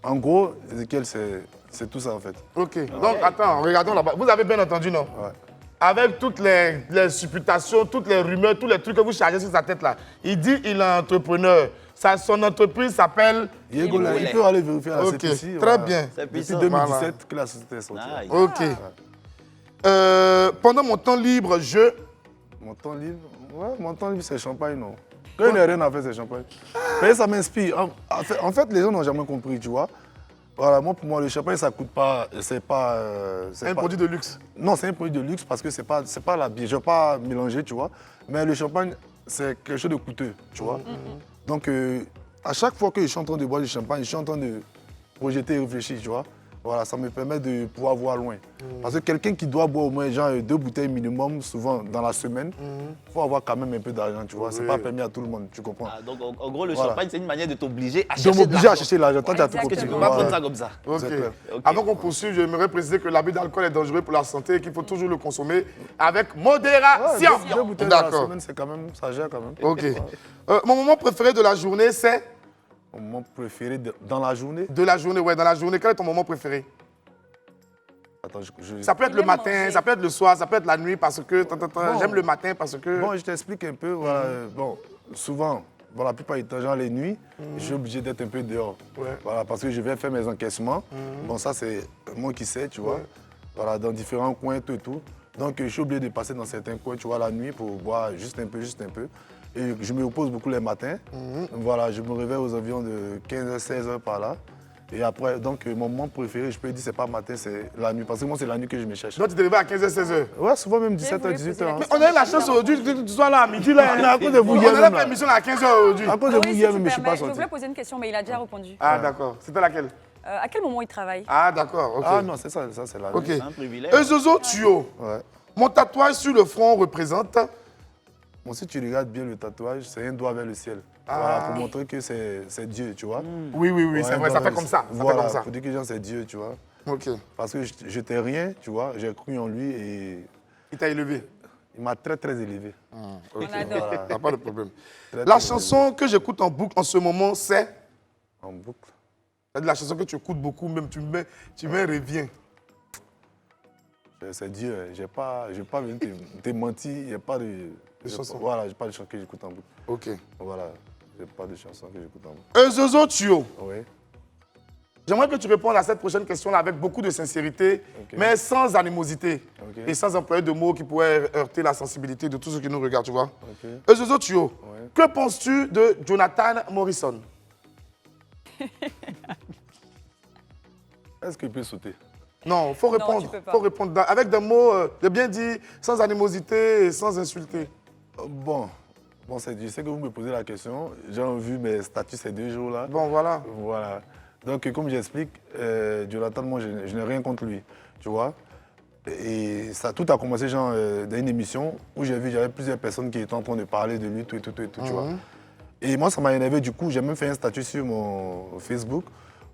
en gros, Ezekiel, c'est tout ça en fait. Ok. Donc, attends, regardons là-bas. Vous avez bien entendu, non? Ouais. Avec toutes les supputations, toutes les rumeurs, tous les trucs que vous chargez sur sa tête là. Il dit qu'il est entrepreneur. Son entreprise s'appelle. Yegole, il peut aller vérifier à la Ok, CPC. très bien. C'est Depuis puissant. 2017 que la société est sortie. Nice. Ok. Pendant mon temps libre, Mon temps libre, ouais, mon temps libre, c'est champagne, non. Quand il n'y a rien à faire, c'est champagne. Mais ça m'inspire. En fait, les gens n'ont jamais compris, tu vois. Voilà, moi, pour moi, le champagne, ça coûte pas. C'est pas. C'est un produit de luxe. Non, c'est un produit de luxe parce que c'est pas la bière. Je ne vais pas mélanger, tu vois. Mais le champagne, c'est quelque chose de coûteux, tu vois. Donc, à chaque fois que je suis en train de boire du champagne, je suis en train de projeter et réfléchir, tu vois. Voilà, ça me permet de pouvoir voir loin. Parce que quelqu'un qui doit boire au moins genre 2 bouteilles minimum, souvent dans la semaine, il faut avoir quand même un peu d'argent, tu vois. C'est pas permis à tout le monde, tu comprends. Ah, donc, en gros, le Voilà. champagne, c'est une manière de t'obliger à De chercher de m'obliger à l'argent. chercher l'argent. Toi, tu as tout Parce que compris. tu ne peux pas Voilà. prendre ça comme ça. Ok. C'est clair. Ok. Avant qu'on poursuive, j'aimerais préciser que l'abus d'alcool est dangereux pour la santé et qu'il faut toujours le consommer avec modération. Ouais, 2 bouteilles dans la D'accord. semaine, c'est quand même, ça gère quand même. Ok. Mon moment préféré de la journée, c'est. Mon moment préféré dans la journée. De la journée, ouais, dans la journée. Quel est ton moment préféré? Attends, Ça peut être Il le aime matin, manger. ça peut être le soir, ça peut être la nuit parce que. J'aime le matin parce que. Bon, je t'explique un peu. Voilà, bon, souvent, bon, la plupart du temps, genre les nuits, je suis obligé d'être un peu dehors. Ouais. Voilà, parce que je vais faire mes encaissements. Bon, ça, c'est moi qui sais, tu vois. Voilà, dans différents coins, tout et tout. Donc, je suis obligé de passer dans certains coins, tu vois, la nuit pour boire juste un peu. Et je me repose beaucoup les matins. Voilà, je me réveille aux environs de 15h, 16h par là. Et après, donc, mon moment préféré, je peux dire, c'est pas matin, c'est la nuit. Parce que moi, c'est la nuit que je me cherche. Donc tu te réveilles à 15h, 16h. Ouais, souvent même Je 17h, voulais 18h. poser la hein. question. On a eu la chance aujourd'hui que tu sois là à midi. Là, On est à cause de vous On hier a même, fait là. émission à 15h aujourd'hui. À cause de Ah vous oui, hier si même, tu je suis pas permets, je sorti. voulais poser une question, mais il a déjà répondu. Ah, d'accord. C'était laquelle? À quel moment il travaille? Ah, d'accord. Ok. Ah non, c'est ça, c'est la Ok. nuit. C'est un privilège. Ezozo Tuyo. Ouais. Mon tatouage sur le front représente. Bon, si tu regardes bien le tatouage, c'est un doigt vers le ciel. Ah. Voilà, pour montrer que c'est Dieu, tu vois. Oui, oui, oui, Ouais, c'est un vrai, doigt ça vers fait comme ça. Ça fait Voilà, comme ça. pour dire que genre, c'est Dieu, tu vois. Ok. Parce que j'étais rien, tu vois, j'ai cru en lui et Il t'a élevé. il m'a très, très élevé. Ok. On adore. Voilà. T'as pas de problème. Très, La très chanson que j'écoute en boucle en ce moment, c'est. En boucle. C'est-à-dire la chanson que tu écoutes beaucoup, même tu mets reviens. C'est Dieu, hein. J'ai pas venu te mentir, il n'y a pas de... chansons. Voilà, j'ai pas de chansons que j'écoute en boucle. Ok. Voilà, j'ai pas de chansons que j'écoute en boucle. Ezozo Tuyo. Oui. J'aimerais que tu répondes à cette prochaine question-là avec beaucoup de sincérité, Ok. mais sans animosité Ok. et sans employer de mots qui pourraient heurter la sensibilité de tous ceux qui nous regardent, tu vois. Ok. Ezozo Tuyo, Ouais. que penses-tu de Jonathan Morrison? Est-ce qu'il peut sauter? Non, il faut tu répondre. peux pas. Faut répondre avec des mots, j'ai bien dit, sans animosité et sans insulter. Bon, je sais que vous me posez la question. J'ai vu mes statuts ces 2 jours-là. Bon, voilà. Voilà. Donc, comme j'explique, Jonathan, moi, je n'ai rien contre lui, tu vois. Et ça, tout a commencé genre, dans une émission où j'ai vu, j'avais plusieurs personnes qui étaient en train de parler de lui, tout, tu vois. Et moi, ça m'a énervé. Du coup, j'ai même fait un statut sur mon Facebook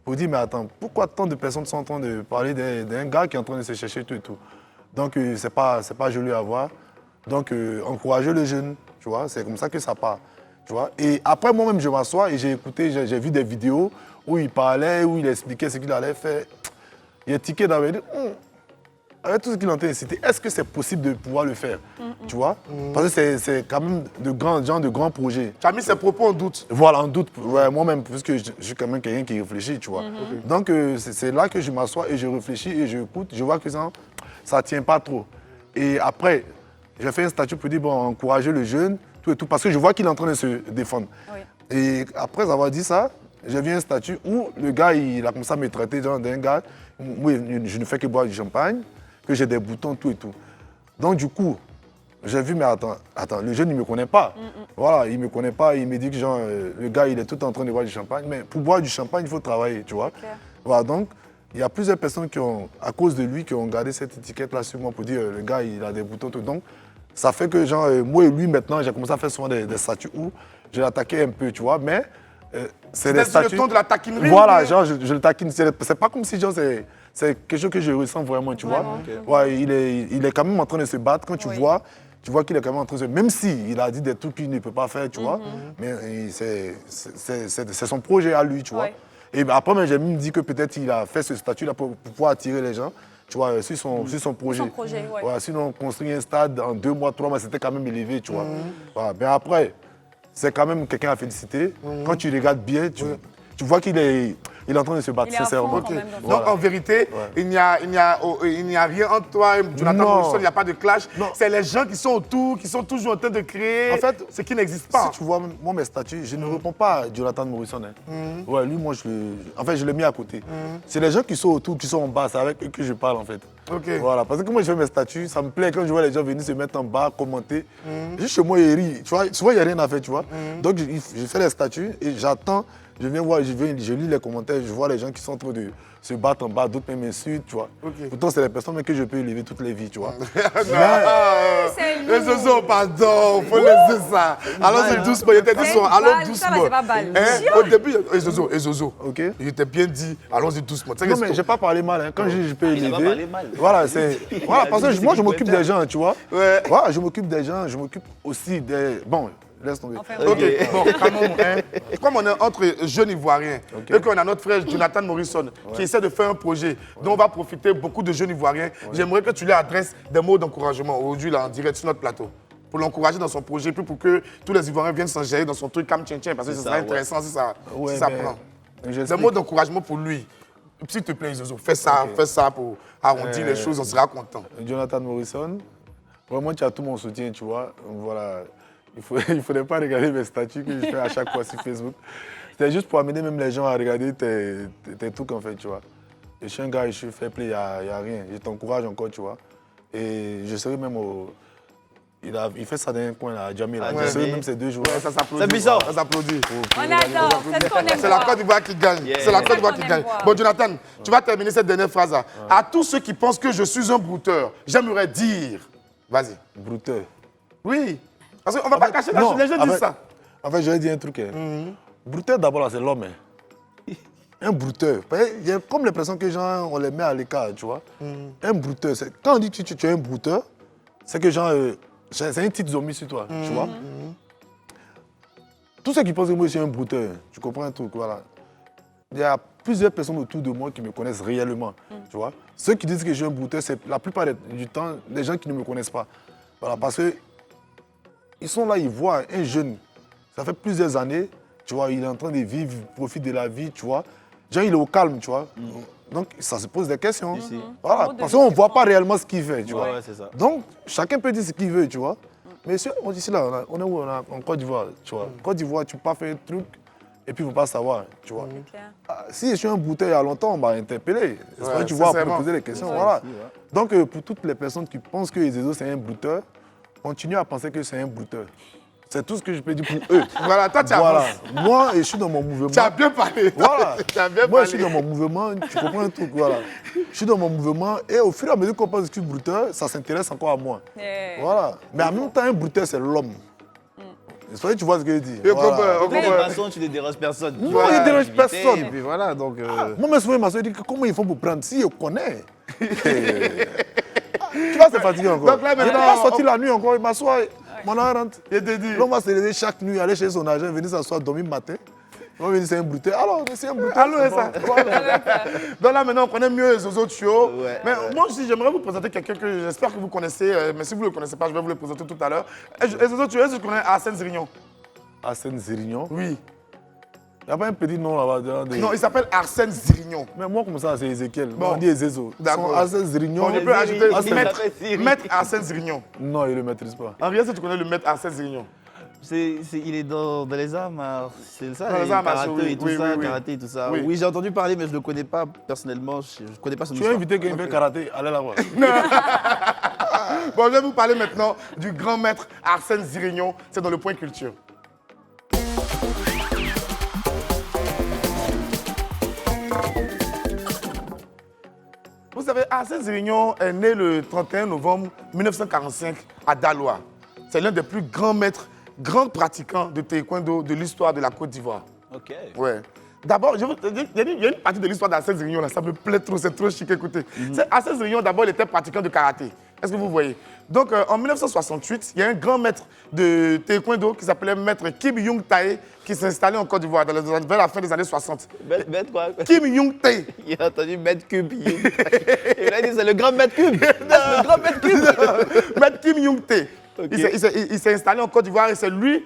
pour dire, mais attends, pourquoi tant de personnes sont en train de parler d'un gars qui est en train de se chercher, tout et tout. Donc, c'est pas joli à voir. Donc, encourager les jeunes, tu vois, c'est comme ça que ça part, tu vois. Et après, moi-même, je m'assois et j'ai écouté, j'ai vu des vidéos où il parlait, où il expliquait ce qu'il allait faire. Il a tiqué dans le dit, avec tout ce qu'il est en train de citer, est-ce que c'est possible de pouvoir le faire, tu vois. Parce que c'est quand même de grands projets. Tu as mis ses propos en doute. Voilà, en doute, ouais, moi-même, puisque je suis quand même quelqu'un qui réfléchit, tu vois. Donc, c'est là que je m'assois et je réfléchis et je écoute. Je vois que ça ne tient pas trop. Et après, j'ai fait un statut pour dire, bon, encourager le jeune, tout et tout, parce que je vois qu'il est en train de se défendre. Oui. Et après avoir dit ça, j'ai vu un statut où le gars, il a commencé à me traiter genre d'un gars, moi, je ne fais que boire du champagne, que j'ai des boutons, tout et tout. Donc, du coup, j'ai vu, mais attends, le jeune, il ne me connaît pas. Voilà, il ne me connaît pas, il me dit que genre, le gars, il est tout en train de boire du champagne. Mais pour boire du champagne, il faut travailler, tu vois. Clair. Voilà, donc, il y a plusieurs personnes qui ont, à cause de lui, qui ont gardé cette étiquette-là sur moi pour dire, le gars, il a des boutons, tout. Donc, ça fait que, genre, moi et lui, maintenant, j'ai commencé à faire souvent des statuts où je l'attaquais un peu, tu vois. Mais c'est des Sur le statuts... ton de la taquinerie. Voilà, ou bien- genre, je le taquine. C'est pas comme si, genre, c'est quelque chose que je ressens vraiment, tu vois. Ouais, il est quand même en train de se battre. Quand tu Oui. vois qu'il est quand même en train de se... Même s'il a dit des trucs qu'il ne peut pas faire, tu vois. Mais c'est son projet à lui, tu vois. Ouais. Et ben, après, j'ai même dit que peut-être il a fait ce statut-là pour pouvoir attirer les gens, tu vois, sur son projet. Son projet, ouais. Voilà, sinon, construire un stade en 2 mois, 3 mois, c'était quand même élevé, tu vois. Voilà. Mais après, c'est quand même quelqu'un à féliciter. Quand tu regardes bien, tu vois qu'il est en train de se battre Il est à sincèrement. fond quand même dans ça. Donc, en vérité, il n'y a rien entre toi et Jonathan Non. Morrison, il n'y a pas de clash. Non. C'est les gens qui sont autour, qui sont toujours en train de créer En fait, ce qui n'existe pas. Si tu vois, moi, mes statuts, je ne réponds pas à Jonathan Morrison. Hein. Ouais, lui, moi, je l'ai mis à côté. C'est les gens qui sont autour, qui sont en bas, c'est avec eux que je parle, en fait. Ok. Voilà, parce que moi, je fais mes statuts, ça me plaît quand je vois les gens venir se mettre en bas, commenter. Juste chez moi, ils rient. Tu vois, souvent, il n'y a rien à faire, tu vois. Donc, je fais les statuts et j'attends. Je viens voir, je lis les commentaires, je vois les gens qui sont en train de se battre en bas, d'autres même m'insultent, tu vois. Ok. Pourtant, c'est les personnes que je peux élever toutes les vies, tu vois. C'est Les lourd. Zozo, pardon, faut laisser ça. Allons-y doucement, il était dit C'est son, une allons balle, ça, là, doucement. c'est pas balle. Au début, Zozo, Ok. il était bien dit, allons-y doucement. Tu sais Non, que mais c'est- j'ai pas parlé mal. Hein. Quand je peux il a pas élever. parlé mal. Voilà, c'est. Voilà, parce que moi, je m'occupe des gens, tu vois. Ouais. Voilà, je m'occupe des gens, je m'occupe aussi des. Bon, laisse tomber. Enfin, Ok, bon, calmons-nous. Hein. Comme on est entre jeunes Ivoiriens, et qu'on a notre frère Jonathan Morrison qui essaie de faire un projet dont on va profiter beaucoup de jeunes Ivoiriens, j'aimerais que tu lui adresses des mots d'encouragement aujourd'hui, là, en direct sur notre plateau. Pour l'encourager dans son projet, puis pour que tous les Ivoiriens viennent s'ingérer dans son truc comme Tien, parce que ce C'est sera ça, ouais. intéressant si ça, Ouais, si ça mais- prend. mais Des j'explique. mots d'encouragement pour lui. S'il te plaît, Zozo, fais ça pour arrondir les choses, on sera content. Jonathan Morrison, vraiment, tu as tout mon soutien, tu vois. Voilà. Il ne faudrait pas regarder mes statuts que je fais à chaque fois sur Facebook. C'était juste pour amener même les gens à regarder tes trucs, en fait, tu vois. Je suis un gars, je suis fair play, il n'y a rien. Je t'encourage encore, tu vois. Et je serai même au... Il fait ça dans un coin là, à Djamé. Là. Je serai même ces 2 jours. Ouais, ça s'applaudit. C'est puissant. Ça s'applaudit. On adore, c'est ce qu'on aime C'est la voir. Côte d'Ivoire qui gagne. Yeah. C'est la Côte C'est d'Ivoire ça qui qu'on gagne. aime voir. Bon, Jonathan, tu vas terminer cette dernière phrase là. À tous ceux qui pensent que je suis un brouteur, j'aimerais dire. Vas-y. Brouteur. Oui. Parce qu'on ne va pas cacher la chose. Les gens disent ça. En fait, je vais dire un truc. Brouteur, d'abord, là, c'est l'homme. Hein. Un brouteur. Il y a comme l'impression que les gens, on les met à l'écart, tu vois. Un brouteur, quand on dit que tu es un brouteur, c'est que genre, c'est un titre zombie sur toi, tu vois. Tous ceux qui pensent que moi je suis un brouteur, tu comprends un truc, voilà. Il y a plusieurs personnes autour de moi qui me connaissent réellement, tu vois. Ceux qui disent que je suis un brouteur, c'est la plupart du temps des gens qui ne me connaissent pas. Voilà, parce que ils sont là, ils voient un jeune, ça fait plusieurs années, tu vois, il est en train de vivre, il profite de la vie, tu vois. Genre, il est au calme, tu vois. Donc, ça se pose des questions. Voilà, parce qu'on ne voit pas réellement ce qu'il fait, tu vois. Ouais, c'est ça. Donc, chacun peut dire ce qu'il veut, tu vois. Mais on dit là, on est où? On est en Côte d'Ivoire, tu vois. Côte d'Ivoire, tu peux pas faire un truc et puis il ne faut pas savoir, tu vois. Clair. Si je suis un bouteille il y a longtemps, on m'a interpellé. C'est vrai que tu vois, sincèrement. pour poser des questions, voilà. Donc, pour toutes les personnes qui pensent que Ezezo, c'est un brouteur, continuez à penser que c'est un brouteur. C'est tout ce que je peux dire pour eux. Voilà, toi, tu Voilà. avances. Moi, je suis dans mon mouvement. Tu as bien parlé. Voilà. Tu as bien Moi, parlé. je suis dans mon mouvement, tu comprends un truc, voilà. Je suis dans mon mouvement et au fur et à mesure qu'on pense que je suis brouteur, ça s'intéresse encore à moi. Yeah. Voilà. Mais en même temps, un brouteur, c'est l'homme. J'espère que tu vois ce que je dis. Je Voilà. comprends, De toute comprends. façon, tu ne déranges personne. Non, Tu vois, il dérange l'activité, personne. Et puis voilà, donc... Moi, mes soeurs, ma soeur dit que comment ils font pour prendre si je connais. Tu vois, c'est fatigué encore. Donc là, Je ne peux maintenant, pas sortir la nuit encore, il m'assoit, mon heure rentre. Je te dis. L'homme va se lever chaque nuit, aller chez son agent, venir s'asseoir, dormir le matin. On va dire c'est un brouteur. Alors, c'est un brouteur. Allô, et ça. Donc là, maintenant, on connaît mieux Zozo Tio. Ouais, Mais moi aussi, j'aimerais vous présenter quelqu'un que j'espère que vous connaissez. Mais si vous ne le connaissez pas, je vais vous le présenter tout à l'heure. Et Zozo Tio, est-ce que tu connais Arsène Zirignon? Arsène Zirignon. Oui. Il n'y a pas un petit nom là-bas. Non, il s'appelle Arsène Zirignon. Mais moi, comme ça, c'est Ezekiel. Bon. On dit Ezezo. D'accord. Son Arsène Zirignon. On peut ajouter Ziri. maître, Il s'appelle Ziri. maître Arsène Zirignon. Non, il ne le maîtrise pas. Henri, est-ce que tu connais le maître Arsène Zirignon? Il est dans les arts, c'est ça, Dans les arts martiaux, karaté oui. et tout Oui, ça, oui, oui. karaté et tout ça. Oui. Oui, j'ai entendu parler, mais je ne le connais pas personnellement. Je ne connais pas son Tu as histoire. invité quelqu'un qui fait karaté, allez la voir. Bon, je vais vous parler maintenant du grand maître Arsène Zirignon. C'est dans le point culture. Vous savez, Arsène Zirignon est né le 31 novembre 1945 à Daloa. C'est l'un des plus grands maîtres, grands pratiquants de taekwondo de l'histoire de la Côte d'Ivoire. Ok. Ouais. D'abord, il y a une partie de l'histoire d'Arsène Zirignon, là, ça me plaît trop, c'est trop chic, écoutez. Arsène Zirignon, d'abord, il était pratiquant de karaté. Est-ce que vous voyez? Donc, en 1968, il y a un grand maître de taekwondo qui s'appelait maître Kim Young-tae qui s'est installé en Côte d'Ivoire vers la fin des années 60. Maître quoi? Kim Young-tae. Il a entendu Maître Cube. Il a dit c'est le grand Maître Cube. Le grand Maître Cube. Maître Kim Young-tae. Ok. Il s'est installé en Côte d'Ivoire et c'est lui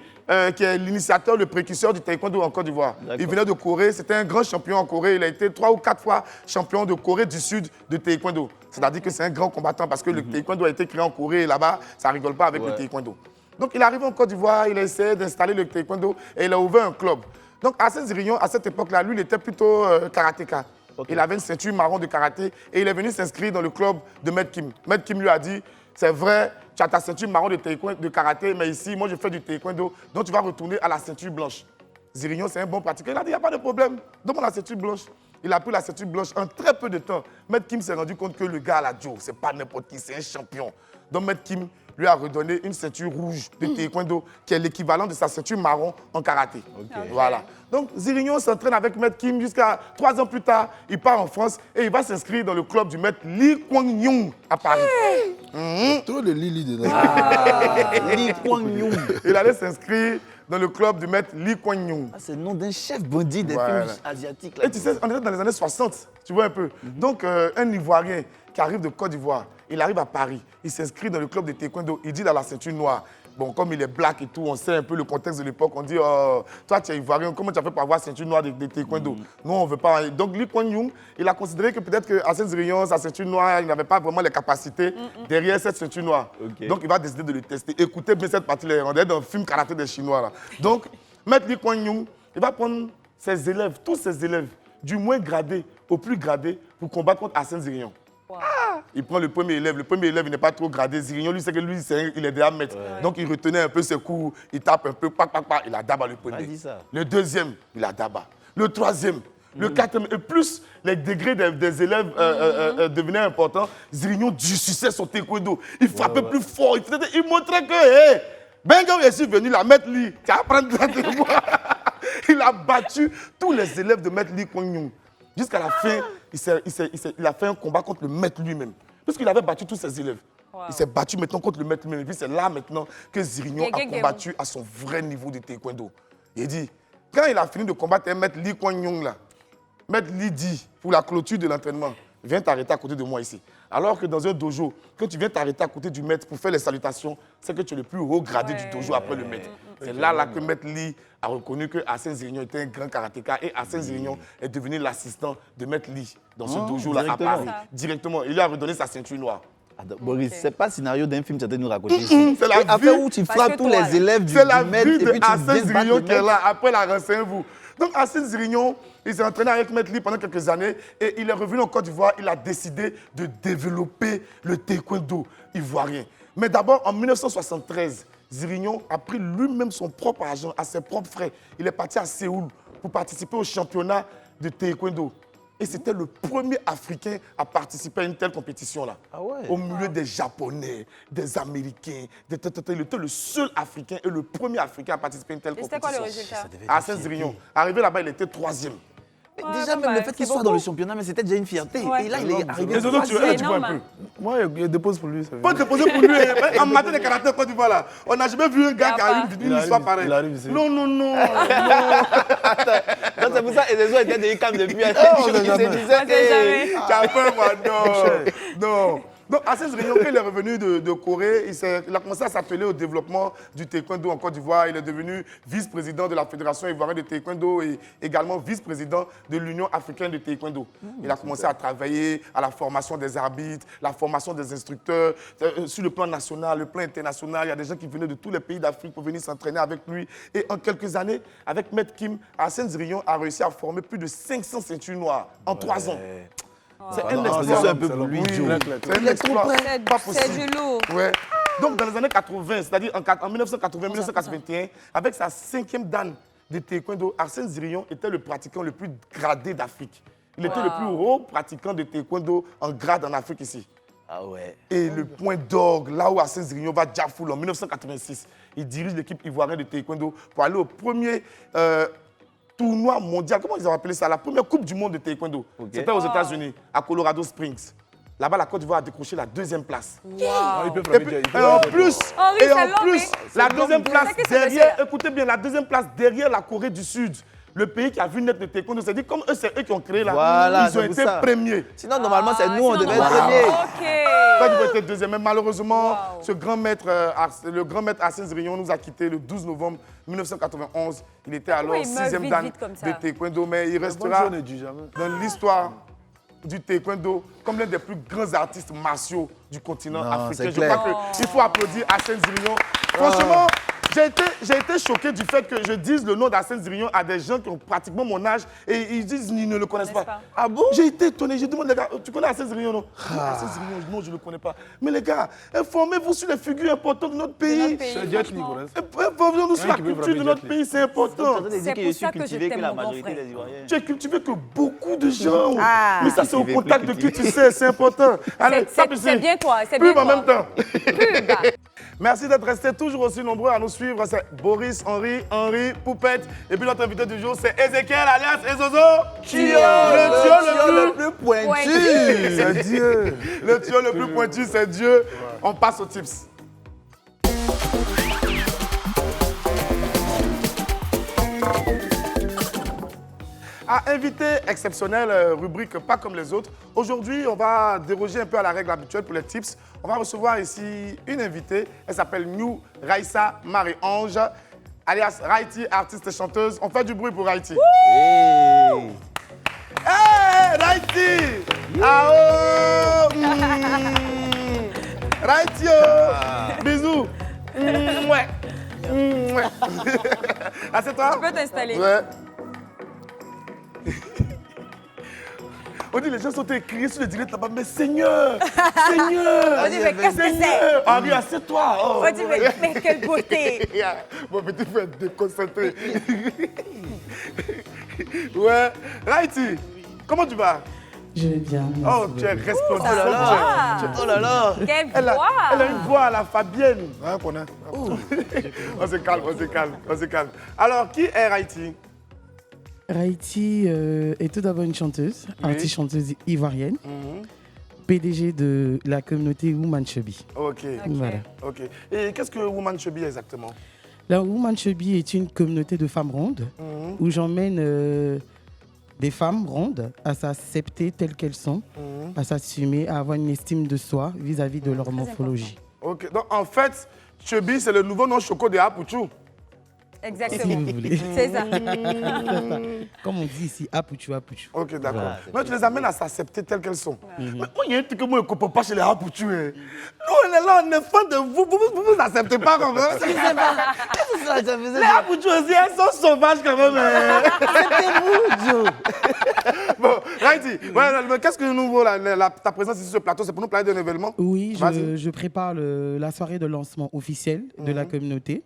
qui est l'initiateur, le précurseur du taekwondo en Côte d'Ivoire. D'accord. Il venait de Corée, c'était un grand champion en Corée. Il a été 3 ou 4 fois champion de Corée du Sud de taekwondo. C'est-à-dire que c'est un grand combattant parce que le taekwondo a été créé en Corée et là-bas, ça ne rigole pas avec le taekwondo. Donc il est arrivé en Côte d'Ivoire, il a essayé d'installer le taekwondo et il a ouvert un club. Donc Arsène Zirignon, à cette époque-là, lui, il était plutôt karatéka. Il avait une ceinture marron de karaté et il est venu s'inscrire dans le club de Maître Kim. Maître Kim lui a dit, c'est vrai, tu as ta ceinture marron de karaté, mais ici, moi, je fais du taekwondo, donc tu vas retourner à la ceinture blanche. Zirignon, c'est un bon pratiquant. Il a dit, il n'y a pas de problème, donne-moi la ceinture blanche. Il a pris la ceinture blanche en très peu de temps. Maître Kim s'est rendu compte que le gars à la Joe, c'est pas n'importe qui, c'est un champion. Donc Maître Kim lui a redonné une ceinture rouge de taekwondo qui est l'équivalent de sa ceinture marron en karaté. Voilà. Donc Zirignon s'entraîne avec Maître Kim jusqu'à 3 ans plus tard. Il part en France et il va s'inscrire dans le club du Maître Lee Kuan Yew à Paris. Trop de Lili dedans. Lee Kuan Yew. Il allait s'inscrire dans le club du Maître Lee Kuan Yew. Ah, c'est le nom d'un chef bandit des Voilà. films asiatiques. Là. Et tu sais, on était dans les années 60, tu vois un peu. Donc, un Ivoirien qui arrive de Côte d'Ivoire, il arrive à Paris, il s'inscrit dans le club de taekwondo, il dit dans la ceinture noire, bon, comme il est black et tout, on sait un peu le contexte de l'époque. On dit, toi, tu es ivoirien, comment tu as fait pour avoir ceinture noire de taekwondo? Nous, on ne veut pas. Donc, Lee Kuan Yew, il a considéré que peut-être que Hassan Zirion, sa ceinture noire, il n'avait pas vraiment les capacités derrière cette ceinture noire. Donc, il va décider de le tester. Écoutez bien cette partie-là. On est dans le film karaté des Chinois. Là. Donc, Maître Lee Kuan Yew, il va prendre ses élèves, tous ses élèves, du moins gradé au plus gradé, pour combattre contre Hassan Zirion. Wow. Il prend le premier élève. Le premier élève, il n'est pas trop gradé. Zirion, lui, c'est que lui, il est déjà maître. Donc, il retenait un peu ses coups, il tape un peu, il a d'aba le premier. dit ça. Le deuxième, il a d'aba. Le troisième, le quatrième. Et plus les degrés des élèves devenaient importants, Zirion durcissait son taekwondo. Il frappait plus fort. Il montrait que, hey, Benga est venu la mettre lui. Tu vas prendre ça de moi. Il a battu tous les élèves de Maître Lee Kuan Yew. Jusqu'à la fin, il a fait un combat contre le maître lui-même. Puisqu'il avait battu tous ses élèves. Wow. Il s'est battu maintenant contre le maître lui-même. Et puis c'est là maintenant que Zirion a combattu à son vrai niveau de taekwondo. Il dit, quand il a fini de combattre un Maître Lee Kuan Yew là, Maître Lee dit, pour la clôture de l'entraînement, viens t'arrêter à côté de moi ici. Alors que dans un dojo, quand tu viens t'arrêter à côté du maître pour faire les salutations, c'est que tu es le plus haut gradé du dojo après le maître. C'est là que Maître Lee a reconnu que Hassan Zirion était un grand karatéka et Hassan Zirion est devenu l'assistant de Maître Lee dans ce dojo-là à Paris. Directement. Il lui a redonné sa ceinture noire. Boris, c'est pas le scénario d'un film que tu as nous raconter ici. C'est la vie où tu frappes tous les élèves du maître. C'est la vie de Hassan Zirion qui est là. Après, la renseignez-vous. Donc, Hassan Zirion, il s'est entraîné avec Maître Lee pendant quelques années et il est revenu en Côte d'Ivoire. Il a décidé de développer le taekwondo ivoirien. Mais d'abord, en 1973, Zirion a pris lui-même son propre argent à ses propres frais. Il est parti à Séoul pour participer au championnat de taekwondo. Et c'était le premier Africain à participer à une telle compétition-là. Ah ouais. Au milieu des Japonais, des Américains. Il était le seul Africain et le premier Africain à participer à une telle compétition. C'était quoi le résultat? Hassan Zirion. Arrivé là-bas, il était 3e. Déjà, même le fait qu'il soit dans le championnat, mais c'était déjà une fierté. Ouais. Et là, il est arrivé. Les autres, tu vois un peu. Moi, il dépose pour lui. Pas déposer pour lui. En matière de karaté en Côte d'Ivoire, là, on n'a jamais vu un gars qui a une histoire pareille. Il arrive ici. Non. Donc, c'est pour ça que les autres étaient des câbles depuis un Tu as peur, moi? Non. Donc, Hassan Zirion, quand il est revenu de Corée, il a commencé à s'atteler au développement du taekwondo en Côte d'Ivoire. Il est devenu vice-président de la Fédération ivoirienne de taekwondo et également vice-président de l'Union africaine de taekwondo. Il a commencé à travailler à la formation des arbitres, la formation des instructeurs, sur le plan national, le plan international. Il y a des gens qui venaient de tous les pays d'Afrique pour venir s'entraîner avec lui. Et en quelques années, avec Maître Kim, Hassan Zirion a réussi à former plus de 500 ceintures noires en 3 ans. C'est un exploit un peu pour lui, Joe. C'est un exploit pas C'est possible. du lourd. Ouais. Donc, dans les années 80, c'est-à-dire en 1980-1981, avec sa 5e dan de taekwondo, Hassan Zirion était le pratiquant le plus gradé d'Afrique. Il était le plus haut pratiquant de taekwondo en grade en Afrique ici. Ah ouais. Et le point d'orgue, là où Hassan Zirion va Djafoul en 1986, il dirige l'équipe ivoirienne de taekwondo pour aller au premier tournoi mondial. Comment ils ont appelé ça? La première Coupe du monde de taekwondo. C'était aux États-Unis, à Colorado Springs. Là-bas, la Côte d'Ivoire a décroché la 2e place. Il peut Et, puis, et en plus, la 2e place derrière, écoutez bien, la 2e place derrière la Corée du Sud. Le pays qui a vu naître le taekwondo, c'est dit comme eux, c'est eux qui ont créé là. Voilà, ils ont été premiers. Sinon, normalement, c'est nous, on devait être premiers. premiers. Toi, tu peux être 2e. Mais malheureusement, ce grand maître, le grand maître Hassan Zirion nous a quittés le 12 novembre 1991. Il était alors 6e dan de taekwondo, mais il restera dans l'histoire du taekwondo comme l'un des plus grands artistes martiaux du continent africain. Je crois qu'il faut applaudir Hassan Zirion. Franchement, j'ai été choqué du fait que je dise le nom d'Hassan Zirion à des gens qui ont pratiquement mon âge et ils disent qu'ils ne le connaissent pas. Ah bon? J'ai été étonné. J'ai demandé, les gars, tu connais Hassan Zirion, non? Hassan Zirion, non, je ne le connais pas. Mais les gars, informez-vous sur les figures importantes de notre pays. Informez-vous sur la culture de notre pays, c'est important. C'est pour ça que je t'aime, mon grand frère. Tu es cultivé que beaucoup de gens. Mais ça, c'est au contact de qui tu sais, c'est important. Allez, c'est bien toi, c'est bien toi. Pub en même temps. Merci d'être restés toujours aussi nombreux à nous suivre. C'est Boris, Henri, Poupette. Et puis notre invité du jour, c'est Ezekiel alias Ezozo. Le plus pointu. C'est Dieu. Le tuyau le plus pointu, c'est Dieu. On passe aux tips. invité exceptionnel, rubrique pas comme les autres. Aujourd'hui, on va déroger un peu à la règle habituelle pour les tips. On va recevoir ici une invitée. Elle s'appelle New Raissa Marie-Ange, alias Raïti, artiste et chanteuse. On fait du bruit pour Raïti. Hey, Raïti! Ah oh! Raïti, oh! Bisous! Ouais! Ouais! Assieds-toi. Tu peux t'installer. Ouais. On dit les gens sont écrits sur le direct là-bas, mais Seigneur! Seigneur! On dit, mais qu'est-ce que c'est? Ah oui, assieds-toi! Oh. On dit, mais quelle beauté! Mon petit frère déconcentré. Ouais. Raïti, comment tu vas? Je vais bien. Oh, tu es responsable. ça va. Oh là là. Quelle Elle voix! a une voix à la Fabienne. Ouais, qu'on a. On se calme, on se calme, on se calme. Alors, qui est Raïti? Raïti est tout d'abord une chanteuse, artiste-chanteuse ivoirienne, PDG de la communauté Woman Chubby. Ok, Voilà. ok. Et qu'est-ce que Woman Chubby exactement? La Woman Chubby est une communauté de femmes rondes où j'emmène des femmes rondes à s'accepter telles qu'elles sont, à s'assumer, à avoir une estime de soi vis-à-vis de leur morphologie. Ok, donc en fait, Chubby, c'est le nouveau nom Choco de Apouchou. Si Exactement. vous voulez. C'est ça. Comme on dit ici, Apouchou, Apouchou. Ok, d'accord. Mais tu les amènes à s'accepter telles qu'elles sont. Mais moi, il y a un truc que moi, je ne comprends pas chez les Apouchou. Hein. Nous, on est là, on est fan de vous. Vous vous acceptez pas quand même. Qu'est-ce que ça faisait? Les Apouchou aussi, elles sont sauvages quand même. Hein. C'était vous, Joe. Bon, Raïti, mais qu'est-ce que nous vaut ta présence ici sur le plateau? C'est pour nous parler d'un événement? Oui, Vas-y. je prépare la soirée de lancement officielle de la communauté.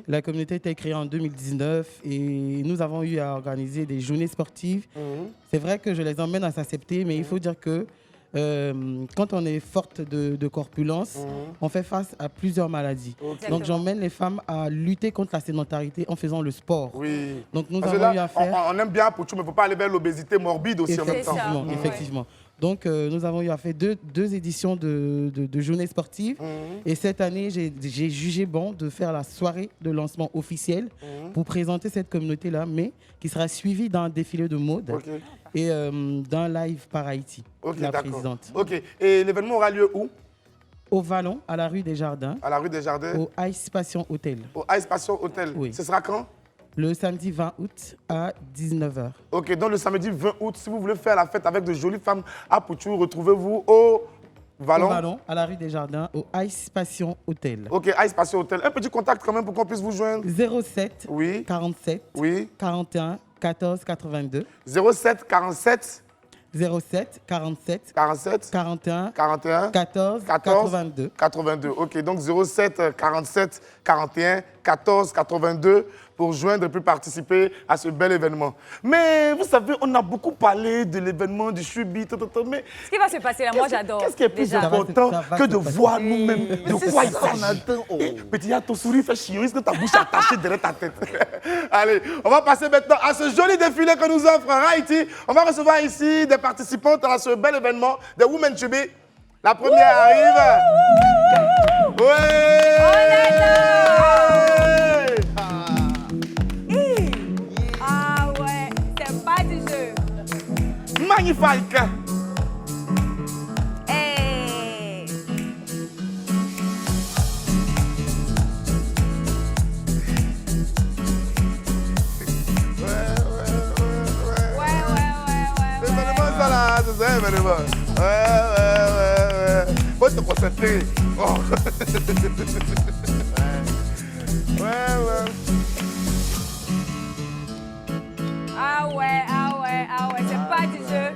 La communauté a été créée en 2019 et nous avons eu à organiser des journées sportives. C'est vrai que je les emmène à s'accepter, mais il faut dire que quand on est forte de corpulence, on fait face à plusieurs maladies. Donc j'emmène les femmes à lutter contre la sédentarité en faisant le sport. Oui. Donc nous Parce que avons là, eu à faire... on aime bien Apouchou, mais il ne faut pas aller vers l'obésité morbide aussi en même temps. Effectivement, effectivement. Donc, nous avons eu à faire deux éditions de journées sportives. Et cette année, j'ai jugé bon de faire la soirée de lancement officielle pour présenter cette communauté-là, mais qui sera suivie d'un défilé de mode et d'un live par Haïti, la présidente. Ok. Et l'événement aura lieu où? Au Vallon, à la rue des Jardins. À la rue des Jardins. Au Ice Passion Hotel. Au Ice Passion Hotel. Oui. Ce sera quand? Le samedi 20 août à 19h. Ok, donc le samedi 20 août, si vous voulez faire la fête avec de jolies femmes à Pouchou, retrouvez-vous au Vallon. Au Vallon, à la rue des Jardins, au Ice Passion Hotel. Ok, Ice Passion Hotel. Un petit contact quand même pour qu'on puisse vous joindre. 07 Oui. 47 Oui. 41 14 82. 07 47 07 47 47 41 41 14 14 82. 82. Ok, donc 07 47 41 14 82 pour joindre et puis participer à ce bel événement. Mais vous savez, on a beaucoup parlé de l'événement du Chubby, mais Ce qui va se passer là, moi j'adore. qu'est-ce qui est plus Déjà. important Ça va que se de passer. voir nous-mêmes de quoi il ça, on s'agit? attend. Oh. Petit, y a ton sourire fait chier, est-ce que ta bouche est attachée derrière ta tête? Allez, on va passer maintenant à ce joli défilé que nous offre Haïti. On va recevoir ici des participantes à ce bel événement de Women Chubby. La première arrive. Ah ouais, c'est pas du jeu. Magnifique. Hey. Ouais. Événement, ça là, c'est ça, événement. Ouais. Faut te concentrer. Oh. Ouais. Ah ouais, c'est pas du jeu.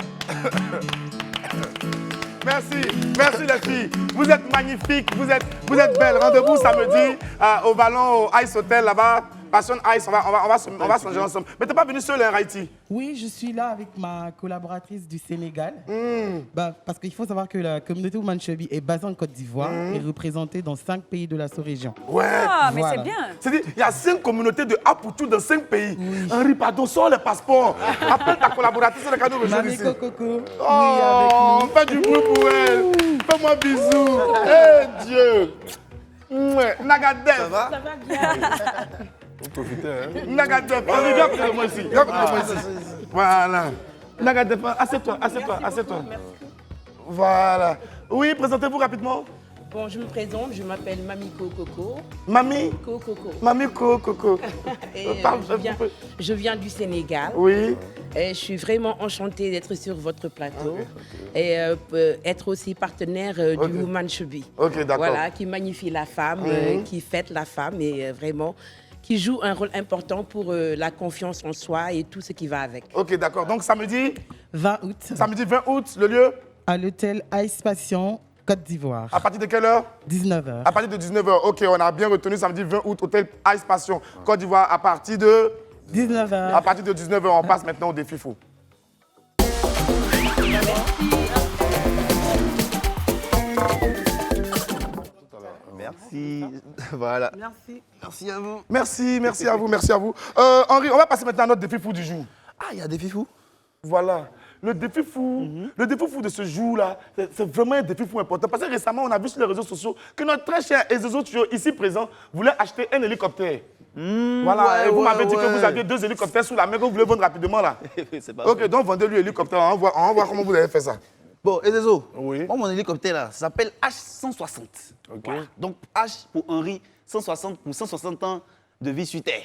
Merci les filles. Vous êtes magnifiques, vous êtes belles. Rendez-vous samedi au Vallon, au Ice Hotel là-bas. Passion Ice, on va se changer ensemble. Mais t'es pas venu seul, hein, Haïti? Oui, je suis là avec ma collaboratrice du Sénégal. Parce qu'il faut savoir que la communauté Woman Chubby est basée en Côte d'Ivoire et représentée dans 5 pays de la sous-région. Ouais. Ah, mais Voilà. c'est bien. C'est-à-dire, il y a 5 communautés de Apoutou dans 5 pays. Henri, pardon, sors les passeports. Appelle ta collaboratrice, elle va nous rejoindre ici. Mamie Coco, Oh, oui, fais du bruit pour elle. Fais-moi bisous. Eh Dieu. Ouais. Nagadef. Ça va? Faut profiter, hein. Nagadef. Henri, viens près de moi ici. Viens près de moi ici. Voilà. N'agardez pas. Assieds-toi, assieds-toi, assieds-toi. Voilà. Oui, présentez-vous rapidement. Bon, je me présente, je m'appelle Mamiko Coco. Mamie Coco. Mamiko Coco. Et, Parle je viens du Sénégal. Oui. Et je suis vraiment enchantée d'être sur votre plateau et être aussi partenaire du Woman Chubby. Ok, d'accord. Voilà, qui magnifie la femme, qui fête la femme et vraiment qui joue un rôle important pour la confiance en soi et tout ce qui va avec. Ok, d'accord. Donc samedi 20 août, Samedi 20 août, le lieu à l'hôtel Ice Passion, Côte d'Ivoire. à partir de quelle heure 19h. À partir de 19h. Ok, on a bien retenu samedi 20 août, hôtel Ice Passion, Côte d'Ivoire, à partir de 19h. À partir de 19h, on passe maintenant au défi fou. Merci. Voilà. Merci. Merci à vous. Merci, merci à vous, merci à vous. Henri, on va passer maintenant à notre défi fou du jour. Ah, il y a des filles fous. Voilà. Le défi fou, le défi fou de ce jour-là, c'est vraiment un défi fou important. Parce que récemment, on a vu sur les réseaux sociaux que notre très cher Ezozo Tuyo, ici présent, voulait acheter un hélicoptère. Voilà, ouais, et vous ouais, m'avez dit que ouais. vous aviez 2 hélicoptères sous la main que vous voulez vendre rapidement là. C'est pas Ok, vrai. donc vendez-lui l'hélicoptère, on va voir comment vous avez fait ça. Bon, Ezezo, Oui. moi, mon hélicoptère là, ça s'appelle H160. Ok. Voilà. Donc H pour Henri, 160 pour 160 ans de vie sur Terre.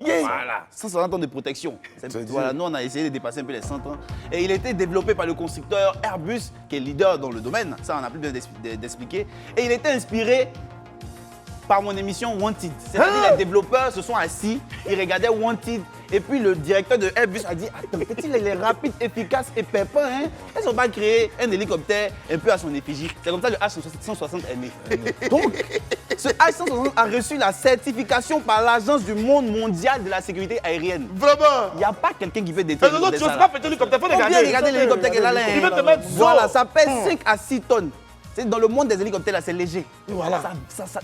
Voilà, 160 ans de protection. Voilà, nous on a essayé de dépasser un peu les 100 ans. Et il a été développé par le constructeur Airbus, qui est leader dans le domaine. Ça, on n'a plus besoin d'expliquer. Et il a été inspiré par mon émission Wanted. C'est-à-dire les développeurs se sont assis, ils regardaient Wanted. Et puis le directeur de Airbus a dit, attends, il est rapide, efficace et pépin. Hein? Ils ont pas créé un hélicoptère un peu à son effigie. C'est comme ça que le H160 est né. Donc, ce H160 a reçu la certification par l'Agence du monde mondial de la sécurité aérienne. Vraiment. Il n'y a pas quelqu'un qui peut détruire Ezozo, tu n'oses pas péter l'hélicoptère, faut Faut bien regarder. regarder l'hélicoptère qu'elle a là. Il veut te mettre Voilà, zo. ça pèse 5 à 6 tonnes. C'est dans le monde des hélicoptères, là, c'est léger. Voilà.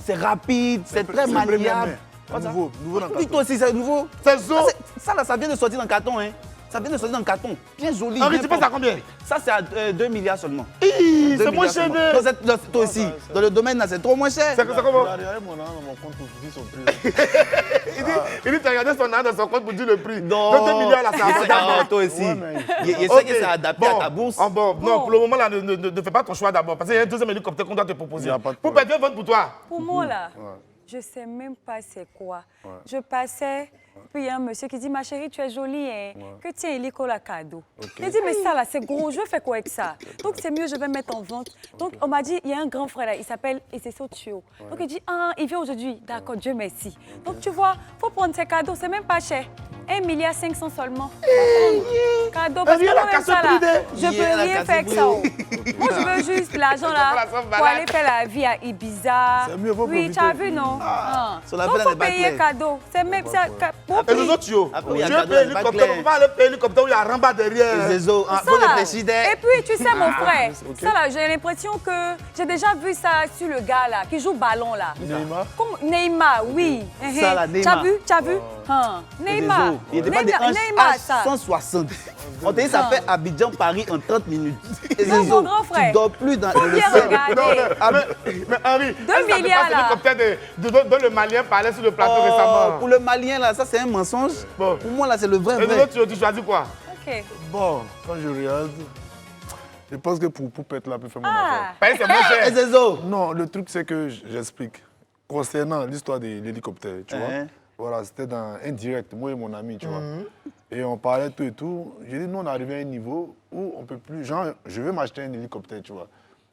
C'est rapide, c'est très C'est première maniable. main. Nouveau dans le Oui, toi aussi, c'est nouveau. C'est zo. Ça, là, ça vient de sortir dans le carton. Hein. Ça vient de sortir dans le carton. Bien joli. Henri, bien tu penses propre. à combien? Ça, c'est à 2 milliards seulement. Hi, 2 c'est moins milliards cher seulement. de... Toi, toi aussi, dans le domaine, là, c'est trop moins cher. C'est comment? Il a regardé mon nom dans mon compte pour dire son prix. Il dit, tu as regardé son nom dans son compte pour dire le prix. Non. Donc 2 milliards là, c'est abordable. Ah, toi aussi. Ouais, mais- Il sait Ok. que c'est adapté à ta bourse. Bon, non, pour le moment, là, ne fais pas ton choix d'abord. Parce qu'il y a un deuxième hélicoptère qu'on doit te proposer. Il y a pas de Pour problème. perdre vote pour toi. Pour moi, là, je ne sais même pas c'est quoi. Je passais, puis il y a un monsieur qui dit, ma chérie, tu es jolie, hein? Que tiens, hélico la cadeau. J'ai dit, mais ça, là, c'est gros, je vais faire quoi avec ça? Donc, c'est mieux, je vais mettre en vente. Donc, on m'a dit, il y a un grand frère là, il s'appelle Ezezo Tuyo. Donc, il dit, ah, il vient aujourd'hui. D'accord, Dieu merci. Donc, tu vois, il faut prendre ses cadeaux, c'est même pas cher. 1,5 milliard seulement. Cadeau, parce que Elle vient la moi, même casser ça, là, brûlée. je Elle vient peux la rien casser faire avec ça. brûlée. Oh. Moi, je veux juste l'argent là la somme pour malade. aller faire la vie à Ibiza. C'est mieux, faut Oui, tu as vu, non? Son Donc, affaire faut n'est pas payer claire. cadeau. C'est même ça. Pour Et payer. les autres, Tuyo, Après, tu il y a veux cadeau, payer elle est pas l'hélicoptère, claire. on va aller payer l'hélicoptère où il y a Ramba derrière. Zézo, Ça, faut là. réfléchir. Et puis, tu sais, mon frère, ça là, j'ai l'impression que j'ai déjà vu ça sur le gars là, qui joue ballon là. Neymar. Comme Neymar, oui. Ça, là, Neymar. Tu as vu? Hein. Neymar. Il était pas des Neymar, ça. 160. On t'a dit ça fait Abidjan-Paris en 30 minutes. Et Non, Zézo, mon grand frère. tu dors plus dans Faut le bien sol. regarder. Non, mais Henri, 2 milliards, là. l'hélicoptère dont le Malien parlait sur le plateau Oh, récemment. pour le Malien, là, ça c'est un mensonge. Bon. Pour moi, là, c'est le vrai Et les vrai. autres, Tuyo, tu choisis quoi? Ok. Bon, quand je regarde, je pense que pour Poupette là peut faire mon affaire. Ah. Payer, c'est moins Et cher. Zézo. Non, le truc c'est que j'explique. Concernant l'histoire de l'hélicoptère, tu vois. Voilà, c'était dans un direct, moi et mon ami, tu vois. Et on parlait tout et tout. J'ai dit, nous on est arrivé à un niveau où on peut plus. Genre, je veux m'acheter un hélicoptère, tu vois.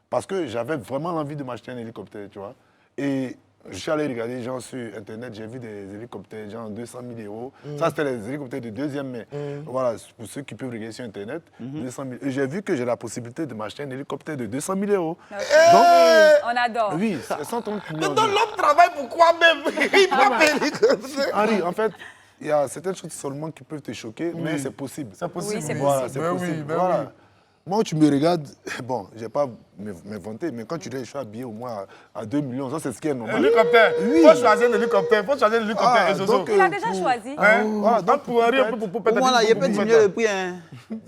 Parce que j'avais vraiment l'envie de m'acheter un hélicoptère, tu vois. Et je suis allé regarder, genre sur Internet, j'ai vu des hélicoptères, genre 200 000 euros. Ça, c'était les hélicoptères de deuxième main. Voilà, pour ceux qui peuvent regarder sur Internet, 200 000. Et j'ai vu que j'ai la possibilité de m'acheter un hélicoptère de 200 000 euros. Donc, On adore. oui, c'est 130 millions. Donc l'homme travaille pour quoi même? Il va payer l'hélicoptère. Henri, en fait, il y a certaines choses seulement qui peuvent te choquer, mais c'est possible. C'est possible. Oui, c'est Voilà, possible. c'est Ben possible. oui, ben voilà. oui. Moi, tu me regardes, bon, je ne vais pas m'inventer, mais quand tu dis je suis habillé au moins à 2 millions, ça c'est ce qui est normal. Hélicoptère. Oui. Faut choisir un hélicoptère. Faut choisir un hélicoptère. Ah, Et Zozo. donc, Il a déjà choisi. Hein? Voilà, Donc pour Henri, un peu pour Poupette. Pour moi, là, il y a pas diminuer le prix. Hein.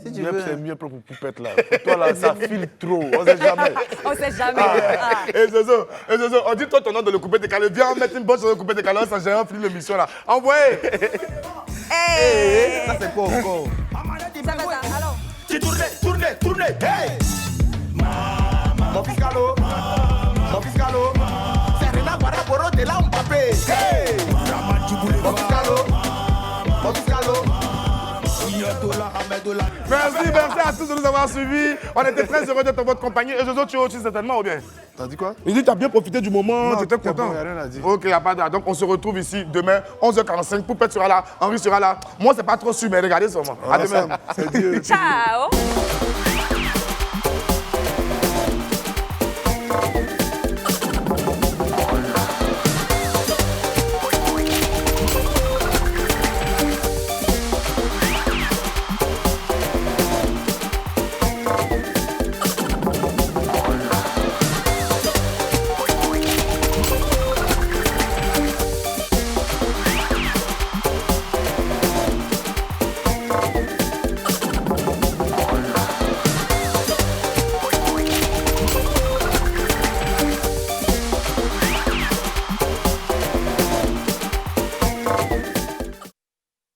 Si tu veux. c'est mieux pour Poupette là. Pour toi là, ça file trop, on sait jamais. On sait jamais. Ah. Et Zozo, on dit toi ton nom de le coupé décalé. Viens, on met une bonne chose de coupé décalé. Ça gère, on finit l'émission là. Envoyez. Ça, c'est quoi encore? ça, alors. Tu tournez, hey! Mon fiscalo, Serena Baraboro de la Mbappé, hey! Mon fiscalo. Merci à tous de nous avoir suivis. On était très heureux d'être en votre compagnie. Et Zozo, tu es aussi certainement ou bien? T'as dit quoi? Il dit que tu as bien profité du moment, Non, tu étais tout est content. bon, y a rien à dire. Ok, il n'y a pas de... Donc on se retrouve ici demain, 11h45. Poupette sera là, Henri sera là. Moi, c'est pas trop sûr, mais regardez seulement. À demain. C'est Dieu. Ciao.